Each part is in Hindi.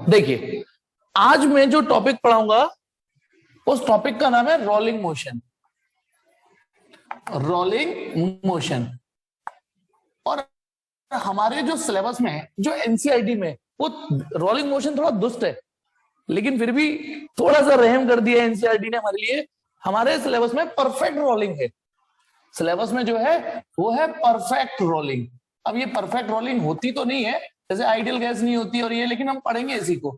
देखिए, आज मैं जो टॉपिक पढ़ाऊंगा उस टॉपिक का नाम है रोलिंग मोशन। Rolling motion. और हमारे जो सिलेबस में है, जो एनसीईआरटी में, वो रोलिंग मोशन थोड़ा दुष्ट है, लेकिन फिर भी थोड़ा सा रहम कर दिया एनसीईआरटी ने हमारे लिए। हमारे सिलेबस में परफेक्ट रोलिंग है। सिलेबस में जो है वो है परफेक्ट रोलिंग। अब ये परफेक्ट रोलिंग होती तो नहीं है, जैसे आइडियल गैस नहीं होती और ये, लेकिन हम पढ़ेंगे इसी को।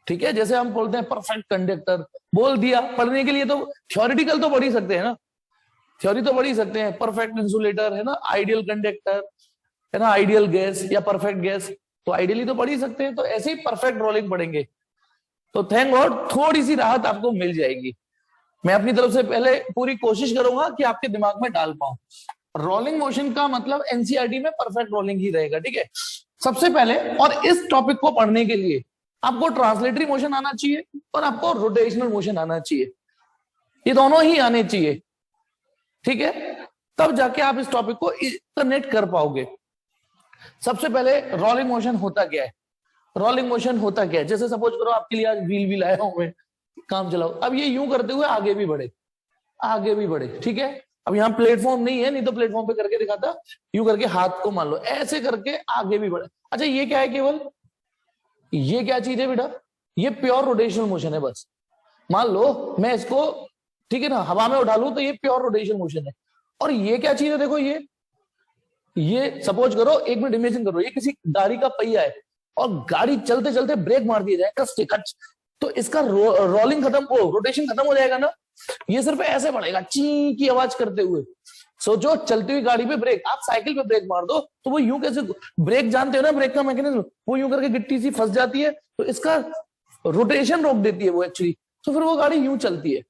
ठीक है, जैसे हम बोलते हैं परफेक्ट कंडक्टर, बोल दिया। पढ़ने के लिए तो थ्योरेटिकल तो पढ़ ही सकते हैं ना, थ्योरी तो पढ़ ही सकते हैं। परफेक्ट इंसुलेटर है ना, आइडियल कंडक्टर है ना, आइडियल गैस या परफेक्ट गैस, तो आइडियली तो पढ़ ही सकते हैं। तो ऐसे ही परफेक्ट रोलिंग पढ़ेंगे तो थैंक गॉड थोड़ी सी राहत आपको मिल जाएगी। मैं अपनी तरफ से पहले पूरी कोशिश करूंगा कि आपके दिमाग में डाल पाऊं। रोलिंग मोशन का मतलब एनसीईआरटी में परफेक्ट रोलिंग ही रहेगा। ठीक है, सबसे पहले और इस टॉपिक को पढ़ने के लिए आपको ट्रांसलेटरी मोशन आना चाहिए और आपको रोटेशनल मोशन आना चाहिए। ये दोनों ही आने चाहिए। ठीक है, तब जाके आप इस टॉपिक को कनेक्ट कर पाओगे। सबसे पहले रोलिंग मोशन होता क्या है? रोलिंग मोशन होता क्या है? जैसे सपोज करो आपके लिए आज व्हील भी लाया हूं मैं, काम चलाओ। अब ये यूं करते हुए आगे भी बढ़े, आगे भी बढ़े। ठीक है, अब यहाँ प्लेटफॉर्म नहीं है, नहीं तो प्लेटफॉर्म पे करके दिखाता। यूं करके हाथ को मान लो, ऐसे करके आगे भी बढ़े। अच्छा, ये क्या है? केवल ये क्या चीज है बेटा? ये प्योर रोटेशनल मोशन है। बस मान लो मैं इसको, ठीक है ना, हवा में उठा लूं तो ये प्योर रोटेशनल मोशन है। और ये क्या चीज है? देखो ये सपोज करो, एक मिनट इमेजिन करो, ये किसी गाड़ी का पहिया है और गाड़ी चलते चलते ब्रेक मार दिया जाए कस से कच, तो इसका रोलिंग खत्म, रोटेशन खत्म हो जाएगा ना। ये सिर्फ ऐसे बढ़ेगा ची की आवाज करते हुए। सोचो, चलती हुई गाड़ी पे ब्रेक, आप साइकिल पे ब्रेक मार दो तो वो यूं कैसे, ब्रेक जानते हो ना, ब्रेक का मैकेनिज्म, वो यूं करके गिट्टी सी फंस जाती है तो इसका रोटेशन रोक देती है वो एक्चुअली, तो फिर वो गाड़ी यूं चलती है।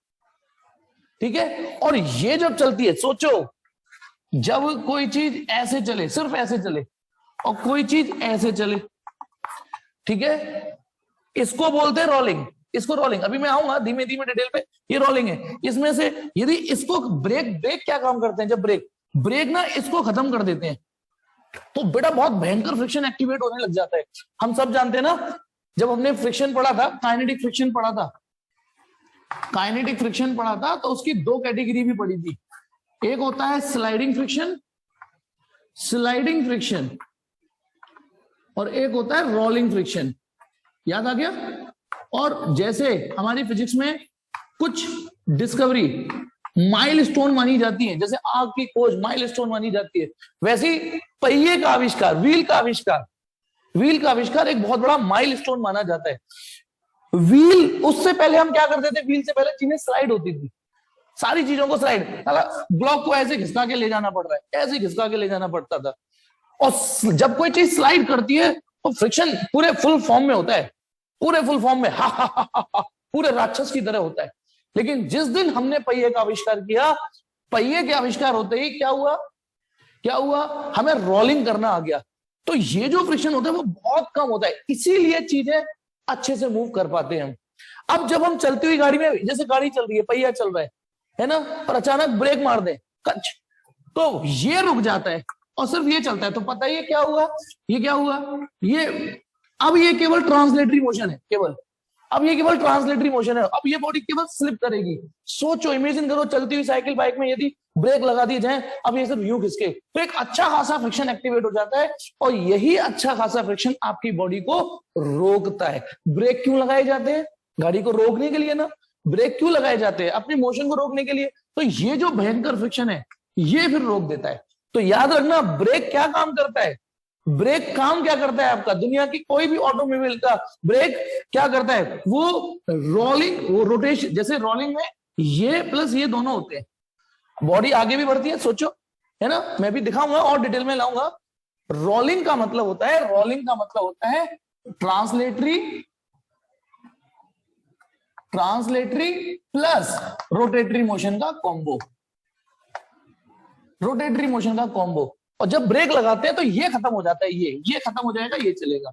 ठीक है, और ये जब चलती है, सोचो जब कोई चीज ऐसे चले, सिर्फ ऐसे चले, और कोई चीज ऐसे चले, ठीक है, इसको बोलते हैं रोलिंग। इसको रोलिंग, अभी मैं आऊंगा धीमे धीमे डिटेल पे। ये रोलिंग है। इसमें से यदि इसको ब्रेक क्या काम करते हैं? जब ब्रेक ना इसको खत्म कर देते हैं तो बेटा बहुत भयंकर फ्रिक्शन एक्टिवेट होने लग जाता है। हम सब जानते हैं ना, जब हमने फ्रिक्शन पढ़ा था, काइनेटिक फ्रिक्शन पढ़ा था, काइनेटिक फ्रिक्शन पढ़ा था, तो उसकी दो कैटेगरी भी पढ़ी थी। एक होता है स्लाइडिंग फ्रिक्शन, स्लाइडिंग फ्रिक्शन, और एक होता है रोलिंग फ्रिक्शन। याद आ गया? और जैसे हमारी फिजिक्स में कुछ डिस्कवरी माइलस्टोन मानी जाती है, जैसे आग की खोज माइलस्टोन मानी जाती है, वैसी पहिए का आविष्कार, व्हील का आविष्कार एक बहुत बड़ा माइलस्टोन माना जाता है। व्हील, उससे पहले हम क्या करते थे? व्हील से पहले चीजें स्लाइड होती थी, सारी चीजों को स्लाइड, ब्लॉक को ऐसे घिसका के ले जाना पड़ रहा है, ऐसे घिसका के ले जाना पड़ता था। और जब कोई चीज स्लाइड करती है तो फ्रिक्शन पूरे फुल फॉर्म में होता है, पूरे फुल फॉर्म में, हा हा हा हा, पूरे राक्षस की तरह होता है। लेकिन जिस दिन हमने पहिए का आविष्कार किया, पहिए के आविष्कार होते ही क्या हुआ? हमें रोलिंग करना आ गया। तो ये जो फ्रिक्शन होता है वो बहुत कम होता है, इसीलिए चीजें अच्छे से मूव कर पाते हैं हम। अब जब हम चलती हुई गाड़ी में, जैसे गाड़ी चल रही है, पहिया चल रहा है ना, और अचानक ब्रेक मार दे कच, तो ये रुक जाता है और सिर्फ ये चलता है। तो पता है क्या हुआ? अब ये केवल ट्रांसलेटरी मोशन है, केवल ट्रांसलेटरी मोशन है। अब ये बॉडी केवल स्लिप करेगी। सोचो, इमेजिन करो, चलती हुई साइकिल बाइक में यदि ब्रेक लगा दिए जाए, अब ये सिर्फ यूं खिसके, तो एक अच्छा खासा फ्रिक्शन एक्टिवेट हो जाता है, और यही अच्छा खासा फ्रिक्शन आपकी बॉडी को रोकता है। ब्रेक क्यों लगाए जाते हैं? गाड़ी को रोकने के लिए ना। ब्रेक क्यों लगाए जाते हैं? अपनी मोशन को रोकने के लिए। तो ये जो भयंकर फ्रिक्शन है, ये फिर रोक देता है। तो याद रखना, ब्रेक क्या काम करता है? ब्रेक काम क्या करता है आपका? दुनिया की कोई भी ऑटोमोबाइल का ब्रेक क्या करता है? वो रोलिंग, वो रोटेशन, जैसे रोलिंग में ये प्लस ये दोनों होते हैं, बॉडी आगे भी बढ़ती है। सोचो, है ना, मैं भी दिखाऊंगा और डिटेल में लाऊंगा। रोलिंग का मतलब होता है ट्रांसलेटरी प्लस रोटेटरी मोशन का कॉम्बो, रोटेटरी मोशन का कॉम्बो। और जब ब्रेक लगाते हैं तो ये खत्म हो जाता है, ये खत्म हो जाएगा, ये चलेगा,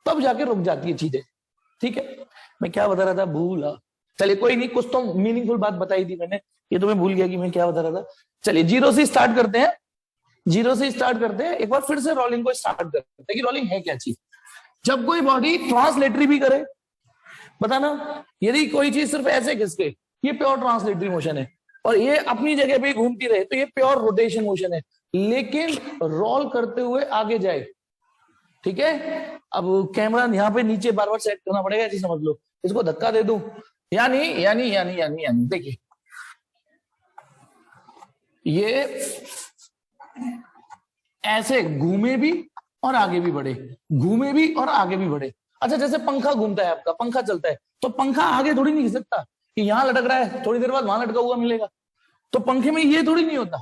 तब जाके रुक जाती है चीजें। ठीक है, मैं क्या बता रहा था, भूला। चलिए कोई नहीं, कुछ तो मीनिंगफुल बात बताई थी मैंने, ये तो मैं भूल गया कि मैं क्या बता रहा था। चलिए जीरो से स्टार्ट करते हैं, एक बार फिर से रोलिंग को स्टार्ट करते हैं कि रोलिंग है क्या चीज। जब कोई बॉडी ट्रांसलेटरी भी करे, बताना, यदि कोई चीज सिर्फ ऐसे खिसके, ये प्योर ट्रांसलेटरी मोशन है, और ये अपनी जगह पे घूमती रहे तो ये प्योर रोटेशन मोशन है, लेकिन रोल करते हुए आगे जाए, ठीक है। अब कैमरा यहाँ पे नीचे बार बार सेट करना पड़ेगा, ऐसे समझ लो, इसको धक्का दे दूं, यानी देखिए, ये ऐसे घूमे भी और आगे भी बढ़े, घूमे भी और आगे भी बढ़े। अच्छा, जैसे पंखा घूमता है, आपका पंखा चलता है, तो पंखा आगे थोड़ी नहीं खिसक सकता कि यहां लटक रहा है थोड़ी देर बाद वहां लटका हुआ मिलेगा, तो पंखे में ये थोड़ी नहीं होता,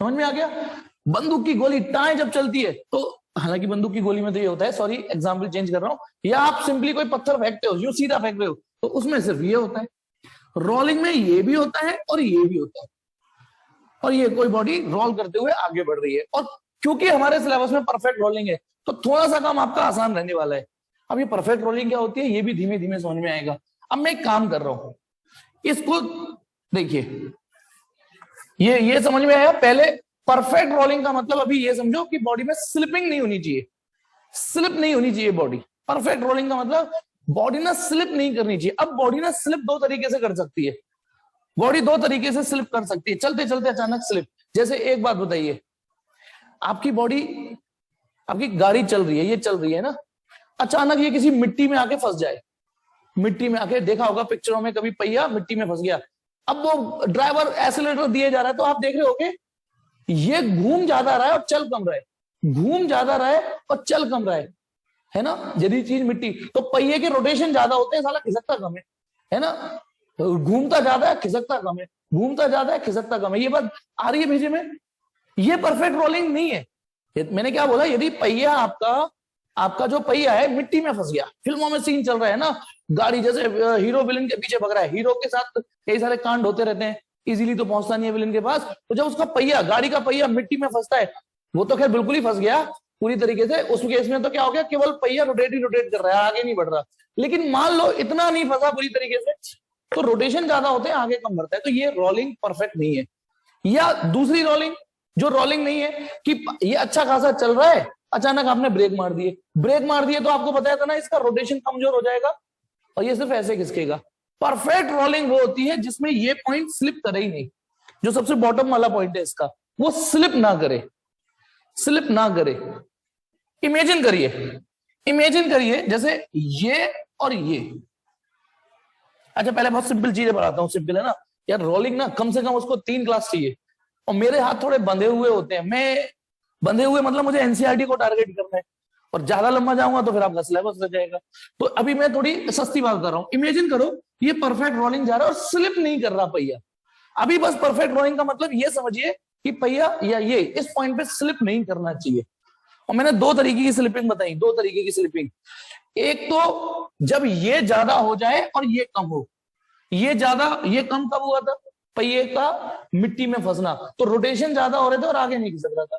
समझ में आ गया। बंदूक की गोली टाएं जब चलती है, तो हालांकि बंदूक की गोली में तो ये होता है, सॉरी एग्जाम्पल चेंज कर रहा हूं, या आप सिंपली कोई पत्थर फेंकते हो, यूं सीधा फेंक रहे हो, तो उसमें सिर्फ ये होता है। रोलिंग में ये भी होता है और ये भी होता है, और ये कोई बॉडी रोल करते हुए आगे बढ़ रही है, और क्योंकि हमारे सिलेबस में परफेक्ट रोलिंग है, तो थोड़ा सा काम आपका आसान रहने वाला है। अब ये परफेक्ट रोलिंग क्या होती है, ये भी धीमे धीमे समझ में आएगा। अब मैं एक काम कर रहा हूं, इसको देखिए, ये समझ में आया। पहले परफेक्ट रोलिंग का मतलब अभी ये समझो कि बॉडी में स्लिपिंग नहीं होनी चाहिए, स्लिप नहीं होनी चाहिए बॉडी। परफेक्ट रोलिंग का मतलब बॉडी ना स्लिप नहीं करनी चाहिए। अब बॉडी ना स्लिप दो तरीके से कर सकती है, बॉडी दो तरीके से स्लिप कर सकती है, चलते चलते अचानक स्लिप। जैसे एक बात बताइए, आपकी बॉडी, आपकी गाड़ी चल रही है, ये चल रही है ना, अचानक ये किसी मिट्टी में आके फंस जाए, मिट्टी में आके, देखा होगा पिक्चरों में कभी पहिया मिट्टी में फंस गया, अब वो ड्राइवर एक्सीलरेटर दिए जा रहा है, तो आप देख रहे हो कि ये घूम ज्यादा रहा है और चल कम रहा है, घूम ज्यादा रहा है और चल कम रहा है ना। यदि चीज मिट्टी, तो पहिए के रोटेशन ज्यादा होते हैं, साला खिसकता कम है ना, घूमता ज्यादा है खिसकता कम है, घूमता ज्यादा है खिसकता कम है। ये बात आ रही है भेजे में, ये परफेक्ट रोलिंग नहीं है। मैंने क्या बोला, यदि पहिया आपका जो पहिया है मिट्टी में फंस गया, फिल्मों में सीन चल रहा है ना, गाड़ी जैसे हीरो विलन के पीछे भग रहा है, हीरो के साथ कई सारे कांड होते रहते हैं, इजीली तो पहुंचता नहीं है विलन के पास, तो जब उसका पहिया, गाड़ी का पहिया मिट्टी में फंसता है, वो तो खैर बिल्कुल ही फंस गया पूरी तरीके से, उस केस में तो क्या हो गया, केवल पहिया रोटेट कर रहा है, आगे नहीं बढ़ रहा। लेकिन मान लो इतना नहीं फंसा पूरी तरीके से, तो रोटेशन ज्यादा होते हैं, आगे कम बढ़ता है, तो ये रोलिंग परफेक्ट नहीं है। या दूसरी रोलिंग, जो रोलिंग नहीं है कि ये अच्छा खासा चल रहा है, अचानक आपने ब्रेक मार दिए तो आपको बताया था ना, इसका रोटेशन कमजोर हो जाएगा और ये सिर्फ ऐसे खिसकेगा। परफेक्ट रोलिंग वो होती है जिसमें ये पॉइंट स्लिप करे ही नहीं, जो सबसे बॉटम वाला पॉइंट है इसका, वो स्लिप ना करे, स्लिप ना करे। इमेजिन करिए जैसे ये और ये। अच्छा, पहले बहुत सिंपल चीजें बताता हूँ, सिंपल है ना यार, रोलिंग ना कम से कम उसको 3 क्लास चाहिए, और मेरे हाथ थोड़े बंधे हुए होते हैं, मैं बंधे हुए मतलब मुझे एनसीईआरटी को टारगेट करना है, और ज्यादा लंबा जाऊंगा तो फिर आपका सिलेबस रह जाएगा। तो अभी मैं थोड़ी सस्ती बात कर रहा हूं, इमेजिन करो ये परफेक्ट रोलिंग जा रहा है और स्लिप नहीं कर रहा पहिया। अभी बस परफेक्ट रोलिंग का मतलब ये समझिए कि पहिया या ये इस पॉइंट पे स्लिप नहीं करना चाहिए। और मैंने 2 तरीके की स्लिपिंग बताई, 2 तरीके की स्लिपिंग। एक तो जब ये ज्यादा हो जाए और ये कम हो, ये कम कब हुआ था, पहिए का मिट्टी में फंसना, तो रोटेशन ज्यादा हो रहे थे और आगे नहीं खिसक रहा था।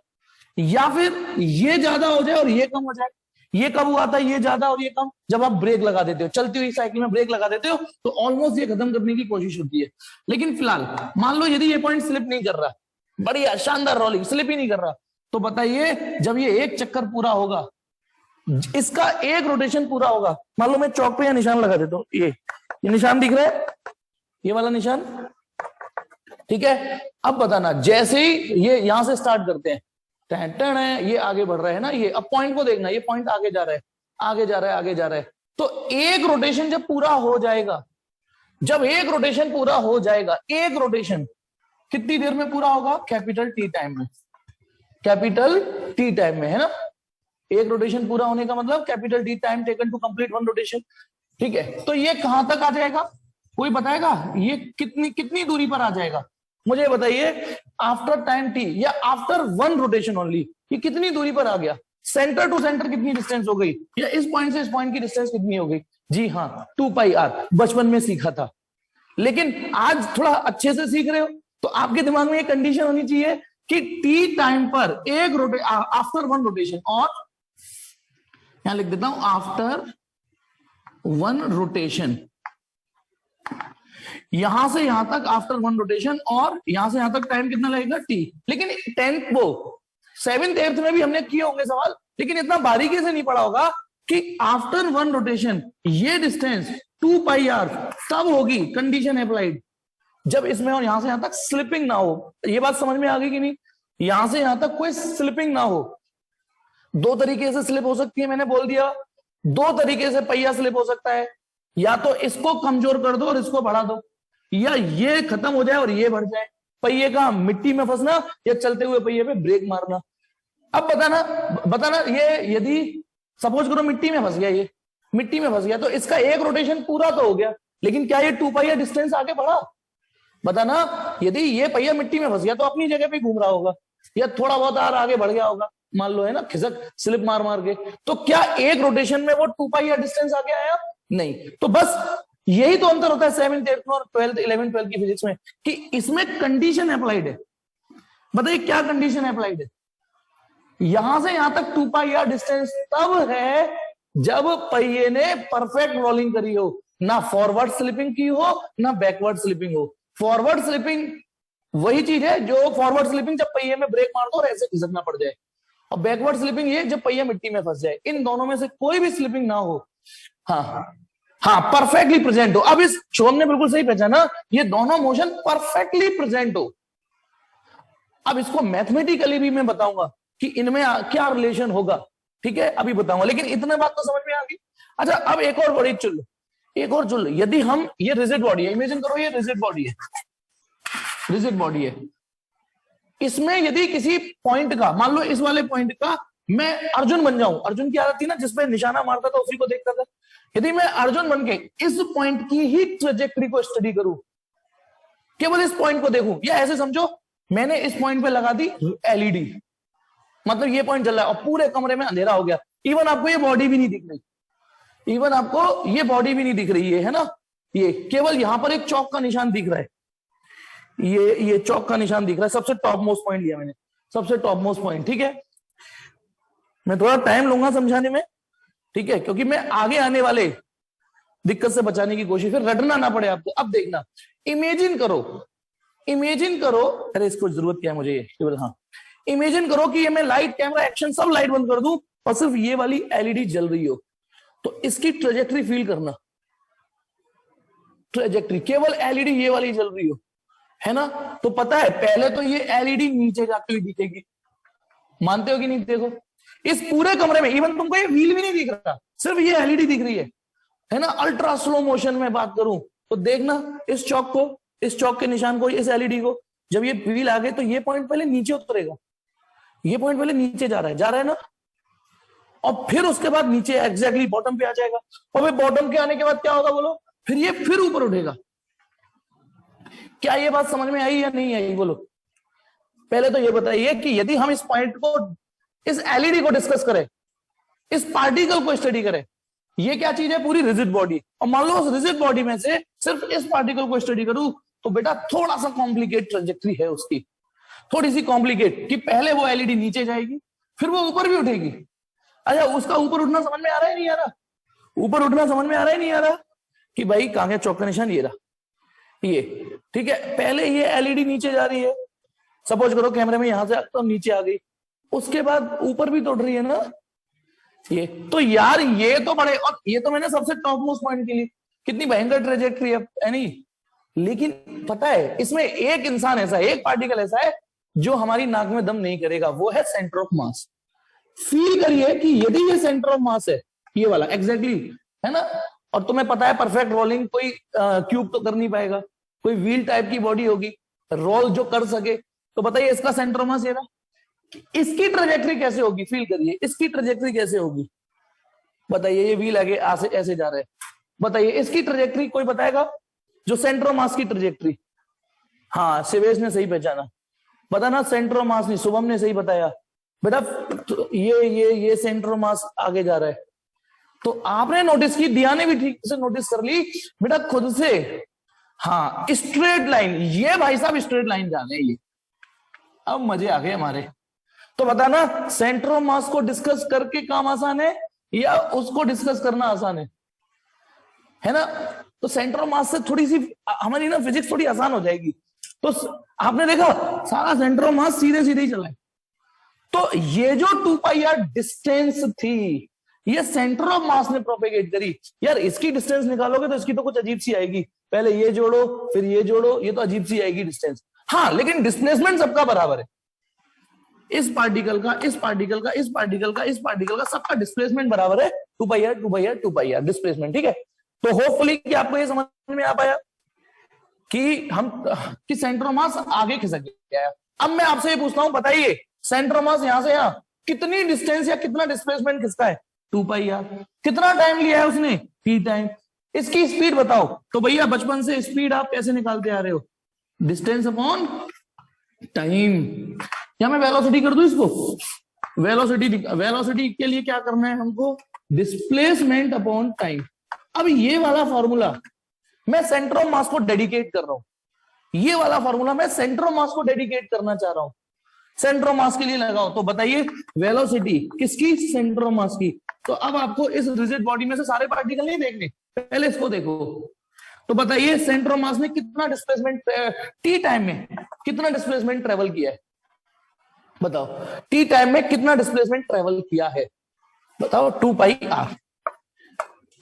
या फिर ये ज्यादा हो जाए और ये कम हो जाए, ये कब हुआ था, ये ज्यादा और ये कम, जब आप ब्रेक लगा देते हो, चलती हुई साइकिल में ब्रेक लगा देते हो, तो ऑलमोस्ट ये खत्म करने की कोशिश होती है। लेकिन फिलहाल मान लो यदि ये पॉइंट स्लिप नहीं कर रहा, बढ़िया शानदार रोलिंग, स्लिप ही नहीं कर रहा, तो बताइए जब ये एक चक्कर पूरा होगा, इसका एक रोटेशन पूरा होगा, मान लो मैं चौक पे या निशान लगा देता हूं, ये निशान दिख रहा है, ये वाला निशान, ठीक है। अब बताना, जैसे ही ये यहां से स्टार्ट करते हैं, टन है, ये आगे बढ़ रहा है ना, ये अब पॉइंट को देखना, ये पॉइंट आगे जा रहा है, आगे जा रहा है, तो एक रोटेशन जब पूरा हो जाएगा, जब एक रोटेशन पूरा हो जाएगा, एक रोटेशन कितनी देर में पूरा होगा, कैपिटल टी टाइम में, कैपिटल टी टाइम में, है ना। एक रोटेशन पूरा होने का मतलब capital T time taken to complete 1 rotation, ठीक है। तो ये कहां तक आ जाएगा, कोई बताएगा, ये कितनी दूरी पर आ जाएगा, मुझे बताइए। आफ्टर टाइम टी या आफ्टर 1 रोटेशन ओनली, ये कितनी दूरी पर आ गया, सेंटर टू सेंटर कितनी डिस्टेंस हो गई, या इस पॉइंट से इस पॉइंट की डिस्टेंस कितनी हो गई। जी हाँ, 2πr, बचपन में सीखा था, लेकिन आज थोड़ा अच्छे से सीख रहे हो, तो आपके दिमाग में ये कंडीशन होनी चाहिए कि टी टाइम पर एक आफ्टर 1 रोटेशन, और यहां लिख देता हूं आफ्टर 1 रोटेशन, यहां से यहां तक आफ्टर 1 रोटेशन, और यहां से यहां तक टाइम कितना लगेगा, टी। लेकिन 10th वो 7th 8th में भी हमने किए होंगे सवाल, लेकिन इतना बारीकी से नहीं पढ़ा होगा कि आफ्टर वन रोटेशन ये डिस्टेंस 2 पाई आर तब होगी कंडीशन अप्लाइड जब इसमें और यहां से यहां तक स्लिपिंग ना हो। ये बात समझ में आ गई कि नहीं? यहां से यहां तक कोई स्लिपिंग ना हो। दो तरीके से स्लिप हो सकती है, मैंने बोल दिया। दो तरीके से पहिया स्लिप हो सकता है, या तो इसको कमजोर कर दो और इसको बढ़ा दो, या ये खत्म हो जाए और ये बढ़ जाए। पहिए का मिट्टी में फंसना या चलते हुए पहिए पे ब्रेक मारना। अब बताना ये यदि सपोज करो मिट्टी में फंस गया, ये मिट्टी में फंस गया, तो इसका एक रोटेशन पूरा तो हो गया, लेकिन क्या ये 2 पाई डिस्टेंस आगे बढ़ा? बताना। यदि ये पहिया मिट्टी में फंस गया तो अपनी जगह पे घूम रहा होगा, या थोड़ा बहुत आगे बढ़ गया होगा, मान लो, है ना, खिसक स्लिप मार मार के, तो क्या एक रोटेशन में वो 2 पाई डिस्टेंस आगे आया? नहीं। तो बस यही तो अंतर होता है 7th 8th और 12th 11th 12th की फिजिक्स में, कि इसमें कंडीशन अप्लाइड है। बताइए क्या कंडीशन अप्लाइड है? यहां से यहां तक 2 पाई डिस्टेंस तब है जब पहिए ने परफेक्ट रोलिंग करी हो, ना फॉरवर्ड स्लिपिंग की हो ना बैकवर्ड स्लिपिंग हो। फॉरवर्ड स्लिपिंग वही चीज है जो फॉरवर्ड स्लिपिंग जब पहिए में ब्रेक मार दो और ऐसे खिसकना पड़ जाए, और बैकवर्ड स्लिपिंग ये जब पहिया मिट्टी में फंस जाए। इन दोनों में से कोई भी स्लिपिंग ना हो, हाँ परफेक्टली प्रेजेंट हो। अब इस शोम ने बिल्कुल सही पहचाना, ये दोनों मोशन परफेक्टली प्रेजेंट हो। अब इसको मैथमेटिकली भी मैं बताऊंगा कि इनमें क्या रिलेशन होगा, ठीक है, अभी बताऊंगा, लेकिन इतने बात तो समझ में आ गई। अच्छा, अब एक और बड़ी चुन लो, एक और चुन लो। यदि हम, ये रिजिड बॉडी है, इमेजिन करो ये रिजिड बॉडी है, रिजिड बॉडी है। इसमें यदि किसी पॉइंट का, मान लो इस वाले पॉइंट का मैं अर्जुन बन जाऊं, अर्जुन की आदत थी ना जिसपे निशाना मारता था उसी को देखता था, यदि मैं अर्जुन बन के इस पॉइंट की ही ट्रेजेक्टरी को स्टडी करूं, केवल इस पॉइंट को देखूं, या ऐसे समझो मैंने इस पॉइंट पे लगा दी एलईडी, मतलब ये पॉइंट जल रहा है और पूरे कमरे में अंधेरा हो गया, इवन आपको ये बॉडी भी नहीं दिख रही, इवन आपको ये बॉडी भी नहीं दिख रही है ना, ये केवल यहां पर एक चौक का निशान दिख रहा है, ये चौक का निशान दिख रहा है, सबसे टॉप मोस्ट पॉइंट लिया मैंने, सबसे टॉप मोस्ट पॉइंट, ठीक है। मैं थोड़ा टाइम लूंगा समझाने में, ठीक है, क्योंकि मैं आगे आने वाले दिक्कत से बचाने की कोशिश, फिर रटना ना पड़े आपको। अब देखना, इमेजिन करो, इमेजिन करो, अरे इसको जरूरत क्या है मुझे, केवल हाँ, इमेजिन करो कि ये मैं लाइट कैमरा एक्शन सब लाइट बंद कर दूं और सिर्फ ये वाली एलईडी जल रही हो, तो इसकी ट्रेजेक्टरी फील करना, ट्रेजेक्टरी, केवल एलईडी ये वाली जल रही हो, है ना, तो पता है पहले तो ये एलईडी नीचे जाती हुई दिखेगी, मानते हो कि नहीं? देखो इस पूरे कमरे में इवन तुमको ये व्हील भी नहीं दिख रहा, सिर्फ ये एलईडी दिख रही है ना। अल्ट्रा स्लो मोशन में बात करूं तो देखना इस चौक को, इस चौक के निशान को, इस एलईडी को, जब ये व्हील आ गए तो ये पॉइंट पहले नीचे उतरेगा, ये पॉइंट पहले नीचे जा रहा है ना, और फिर उसके बाद नीचे एग्जैक्टली बॉटम पे आ जाएगा, और फिर बॉटम के आने के बाद क्या होगा बोलो, फिर ये फिर ऊपर उठेगा। क्या ये बात समझ में आई या नहीं आई बोलो? पहले तो ये बताइए कि यदि हम इस पॉइंट को, इस एलईडी को डिस्कस करें, इस पार्टिकल को स्टडी करें, ये क्या चीज है? पूरी रिजिड बॉडी, और मान लो उस रिजिड बॉडी में से सिर्फ इस पार्टिकल को स्टडी करूं तो बेटा थोड़ा सा कॉम्प्लिकेट ट्रेजेक्टरी है उसकी, थोड़ी सी कॉम्प्लिकेट, कि पहले वो एलईडी नीचे जाएगी फिर वो ऊपर भी उठेगी। अच्छा, उसका ऊपर उठना समझ में आ रहा है नहीं आ रहा? ऊपर उठना समझ में आ रहा है नहीं आ रहा? कि भाई कहां गया चौक का निशान, ये रहा, ये ठीक है। पहले ये एलईडी नीचे जा रही है, सपोज करो कैमरे में यहां से तो नीचे आ गई, उसके बाद ऊपर भी तो उठ रही है ना ये, तो यार ये तो बड़े, और ये तो मैंने सबसे टॉप मोस्ट पॉइंट के लिए, कितनी भयंकर ट्रेजेक्टरी है नहीं? लेकिन पता है इसमें एक इंसान ऐसा है, एक पार्टिकल ऐसा है जो हमारी नाक में दम नहीं करेगा, वो है सेंटर ऑफ मास। फील करिए कि यदि ये सेंटर ऑफ मास है, ये वाला एग्जैक्टली, है ना, और तुम्हें पता है परफेक्ट रोलिंग कोई क्यूब तो कर नहीं पाएगा, कोई व्हील टाइप की बॉडी होगी रोल जो कर सके, तो बताइए इसका सेंटर ऑफ मास ये रहा, इसकी ट्रेजेक्टरी कैसे होगी? फील करिए इसकी ट्रेजेक्टरी कैसे होगी, बताइए। ये व्हील आगे ऐसे जा रहे हैं, बताइए इसकी ट्रेजेक्टरी कोई बताएगा? जो सेंटर ऑफ मास की ट्रेजेक्टरी, हाँ शिवेश ने सही पहचाना, बताना, सेंटर ऑफ मास नहीं, शुभम ने सही बताया बेटा, ये सेंटर ऑफ मास आगे जा रहा है। तो आपने नोटिस की, दिया ने भी ठीक से नोटिस कर ली बेटा खुद से, हाँ स्ट्रेट लाइन, ये भाई साहब स्ट्रेट लाइन जा रहे हैं ये, अब मजे आ गए हमारे। तो बताना सेंटर ऑफ मास को डिस्कस करके काम आसान है या उसको डिस्कस करना आसान है ना? तो सेंटर ऑफ मास से थोड़ी सी हमारी ना फिजिक्स थोड़ी आसान हो जाएगी। तो आपने देखा सारा सेंटर ऑफ मास सीधे सीधे ही चला है, तो ये जो 2 पाई आर डिस्टेंस थी ये सेंटर ऑफ मास ने प्रोपेगेट करी। यार इसकी डिस्टेंस निकालोगे तो इसकी तो कुछ अजीब सी आएगी, पहले ये जोड़ो फिर ये जोड़ो, ये तो अजीब सी आएगी डिस्टेंस। हाँ लेकिन डिस्प्लेसमेंट सबका बराबर है, इस पार्टिकल का, इस पार्टिकल का, इस पार्टिकल का, इस पार्टिकल का, सबका डिस्प्लेसमेंट बराबर है 2 pi R 2 pi R 2 pi R displacement. ठीक है, तो होपफुली कि आपको ये समझ में आ पाया कि सेंटर ऑफ मास आगे खिसक गया है। अब मैं आपसे ये पूछता हूं, बताइए सेंटर ऑफ मास यहां से यहां कितनी डिस्टेंस या कितना डिस्प्लेसमेंट खिसका है? 2 पाई आर। कितना टाइम लिया है उसने? t time. इसकी स्पीड बताओ। तो भैया बचपन से स्पीड आप कैसे निकालते आ रहे हो? Distance upon time. या मैं वेलोसिटी कर दूं इसको, वेलोसिटी के लिए क्या करना है हमको? Displacement upon time. अब ये वाला फॉर्मूला मैं सेंटर ऑफ मास को डेडिकेट कर रहा हूं, ये वाला फॉर्मूला मैं सेंटर ऑफ मास को डेडिकेट करना चाह रहा हूं, सेंटर ऑफ मास के लिए लगाओ। तो बताइए वेलोसिटी किसकी? सेंटर ऑफ मास की। तो अब आपको इस रिजिड बॉडी में से सारे पार्टिकल नहीं देखने, पहले इसको देखो। तो बताइए सेंटर ऑफ मास ने कितना डिस्प्लेसमेंट टी टाइम में कितना डिस्प्लेसमेंट ट्रेवल किया है? बताओ टी टाइम में कितना डिस्प्लेसमेंट ट्रेवल किया है? बताओ 2 पाई आर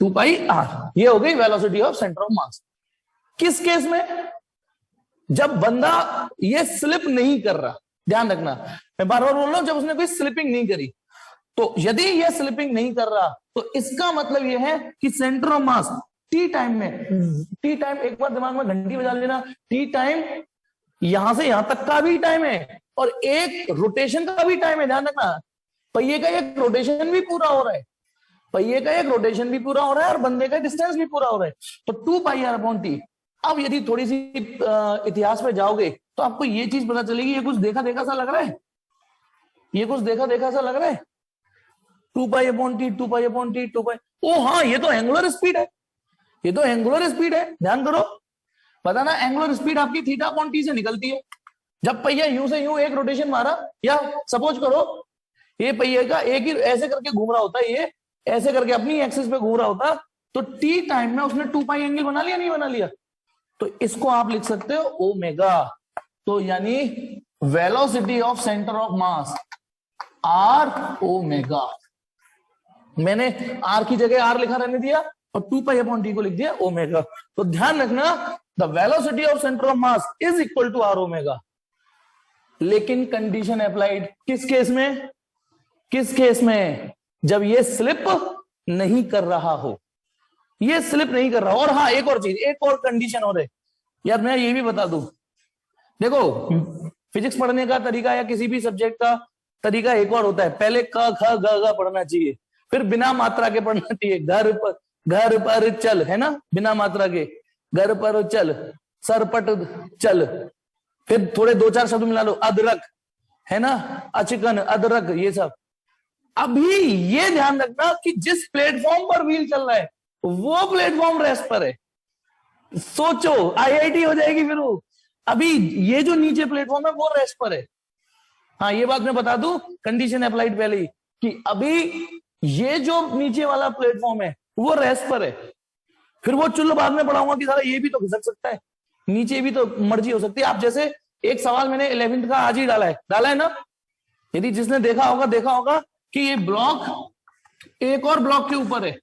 2 पाई आर। ये हो गई वेलोसिटी ऑफ सेंटर ऑफ मास। किस केस में? जब बंदा ये स्लिप नहीं कर रहा, ध्यान रखना मैं बार बार बोल रहा हूं, जब उसने कोई स्लिपिंग नहीं करी। तो यदि ये स्लिपिंग नहीं कर रहा तो इसका मतलब ये है कि centre of mass T time में, टी टाइम एक बार दिमाग में घंटी बजा लेना, टी टाइम यहां से यहां तक का भी टाइम है और एक रोटेशन का भी टाइम है। ध्यान रखना पहिए का एक रोटेशन भी पूरा हो रहा है, पहिए का एक रोटेशन भी पूरा हो रहा है और बंदे का डिस्टेंस भी पूरा हो रहा है। तो 2 पाई आर अपॉन टी। अब यदि थोड़ी सी इतिहास में जाओगे तो आपको ये चीज पता चलेगी, ये कुछ देखा देखा सा लग रहा है, ये कुछ देखा देखा सा लग रहा है। 2 pi upon T 2 pi upon T 2 पाई। ओ हाँ ये तो एंगुलर स्पीड है, ये तो एंगुलर स्पीड है। ध्यान करो, पता ना एंगुलर स्पीड आपकी थीटा अपॉन टी से निकलती है। जब पहिया यूं से यूं एक रोटेशन मारा, या सपोज करो ये पहिए का एक ही ऐसे करके घूम रहा होता है, ये ऐसे करके अपनी एक्सिस पे घूम रहा होता, तो टी टाइम में उसने 2 पाई एंगल बना लिया नहीं बना लिया? तो इसको आप लिख सकते हो ओमेगा। तो यानी velocity of centre of mass R omega. मैंने आर की जगह आर लिखा रहने दिया और 2 पाई अपॉन टी को लिख दिया ओमेगा। तो ध्यान रखना the velocity of centre of mass is equal to R omega. लेकिन कंडीशन अप्लाइड किस केस में? किस केस में? जब ये स्लिप नहीं कर रहा हो, ये स्लिप नहीं कर रहा। और हाँ एक और चीज, एक और कंडीशन और है यार, मैं ये भी बता दूं। देखो फिजिक्स पढ़ने का तरीका या किसी भी सब्जेक्ट का तरीका एक और होता है, पहले क ख ग पढ़ना चाहिए, फिर बिना मात्रा के पढ़ना चाहिए। घर पर चल, है ना, बिना मात्रा के, घर पर चल, सरपट चल, फिर थोड़े 2-4 शब्द मिला लो, अदरक, है ना, अचिकन, अदरक, ये सब। अभी ये ध्यान रखना कि जिस प्लेटफॉर्म पर व्हील चल रहा है वो प्लेटफॉर्म रेस्ट पर है। सोचो आईआईटी हो जाएगी फिर वो। अभी ये जो नीचे प्लेटफॉर्म है वो रेस्ट पर है। हाँ ये बात मैं बता दूं, कंडीशन अप्लाइड पहले ही, कि अभी ये जो नीचे वाला प्लेटफॉर्म है वो रेस्ट पर है। फिर वो चुल्ल बाद में पढ़ाऊंगा कि सारा ये भी तो खिसक सकता है, नीचे भी तो मर्जी हो सकती है। आप जैसे एक सवाल मैंने 11th का आज ही डाला है ना, यदि जिसने देखा होगा कि ये ब्लॉक एक और ब्लॉक के ऊपर है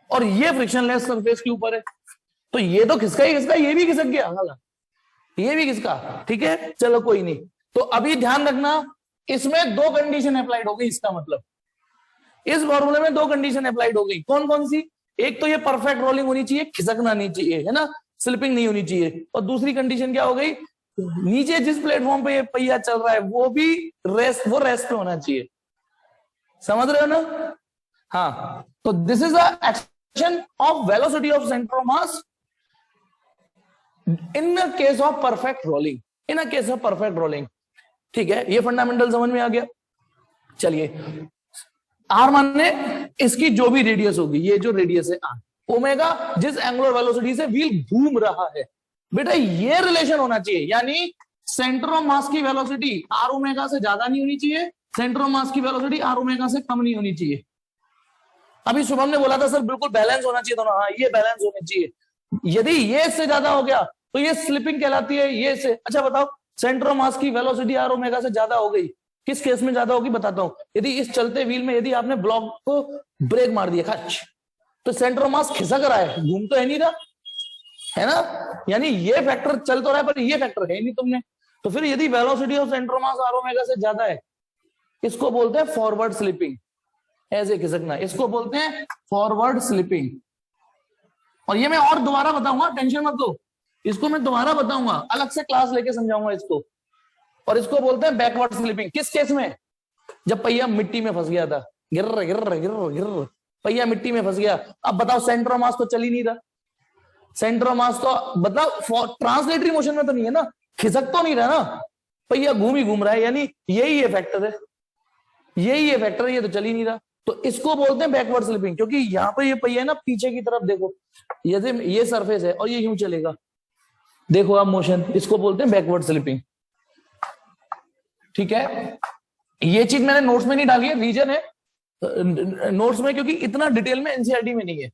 और ये फ्रिक्शनलेस सरफेस के ऊपर है, तो ये तो खिसका ही खिसका, ये भी खिसक गया, ये भी खिसका। ठीक है चलो कोई नहीं। तो अभी ध्यान रखना इसमें 2 कंडीशन अप्लाइड हो गई। इसका मतलब इस फॉर्मूले में 2 कंडीशन अप्लाइड हो गई। कौन कौन सी? एक तो ये परफेक्ट रोलिंग होनी चाहिए, खिसकना नहीं चाहिए, है ना, स्लिपिंग नहीं होनी चाहिए। और दूसरी कंडीशन क्या हो गई? नीचे जिस प्लेटफॉर्म पे ये पहिया चल रहा है वो भी रेस्ट पे होना चाहिए। समझ रहे हो ना? हाँ, तो this is the expression of velocity of centre of mass in case of perfect rolling, in case of perfect rolling. ठीक है, ये फंडामेंटल समझ में आ गया। चलिए आर माने इसकी जो भी रेडियस होगी, ये जो रेडियस है आर, ओमेगा जिस एंगुलर वेलोसिटी से व्हील घूम रहा है, बेटा ये रिलेशन होना चाहिए। यानी सेंटर ऑफ मास की वेलोसिटी आर ओमेगा से ज्यादा नहीं होनी चाहिए, सेंटर ऑफ मास की वेलोसिटी आर ओमेगा से कम नहीं होनी चाहिए। अभी शुभम ने बोला था सर बिल्कुल बैलेंस होना चाहिए दोनों। हाँ ये बैलेंस होना चाहिए। यदि ये इससे ज्यादा हो गया तो ये स्लिपिंग कहलाती है, ये से। अच्छा बताओ, सेंटर ऑफ मास की वेलोसिटी आर ओमेगा से ज्यादा हो गई किस केस में ज्यादा होगी बताता हूं। यदि इस चलते व्हील में यदि आपने ब्लॉक को ब्रेक मार दिया खच, तो सेंटर ऑफ मास खिसक रहा है, घूम तो है नहीं रहा, है ना, यानी ये फैक्टर चल तो रहा है पर ये फैक्टर है नहीं तुमने। तो फिर यदि velocity of centre of mass R omega से ज्यादा है, इसको बोलते हैं फॉरवर्ड स्लिपिंग, ऐसे खिसकना, इसको बोलते हैं फॉरवर्ड स्लिपिंग। और ये मैं और दोबारा बताऊंगा, टेंशन मत लो, इसको मैं दोबारा बताऊंगा, अलग से क्लास लेके समझाऊंगा इसको। और इसको बोलते हैं बैकवर्ड स्लिपिंग। किस केस में? जब पहिया मिट्टी में फंस गया था, गिर गिर गिर गिर, पहिया मिट्टी में फंस गया। अब बताओ सेंटर ऑफ मास तो चल ही नहीं रहा, सेंटर ऑफ मास तो मतलब ट्रांसलेटरी मोशन में तो नहीं है ना, खिसक तो नहीं रहा ना, पहिया घूम ही घूम रहा है, यानी यही ये फैक्टर है, यही ये फैक्टर है, ये तो चल ही नहीं रहा। तो इसको बोलते हैं बैकवर्ड स्लिपिंग, क्योंकि यहां पर ये पहिया है ना पीछे की तरफ, देखो ये सरफेस है और ये यूं चलेगा, देखो आप मोशन, इसको बोलते हैं बैकवर्ड स्लिपिंग। ठीक है, ये चीज मैंने नोट्स में नहीं डाली है, रीजन है नोट्स में, क्योंकि इतना डिटेल में एनसीईआरटी में नहीं है।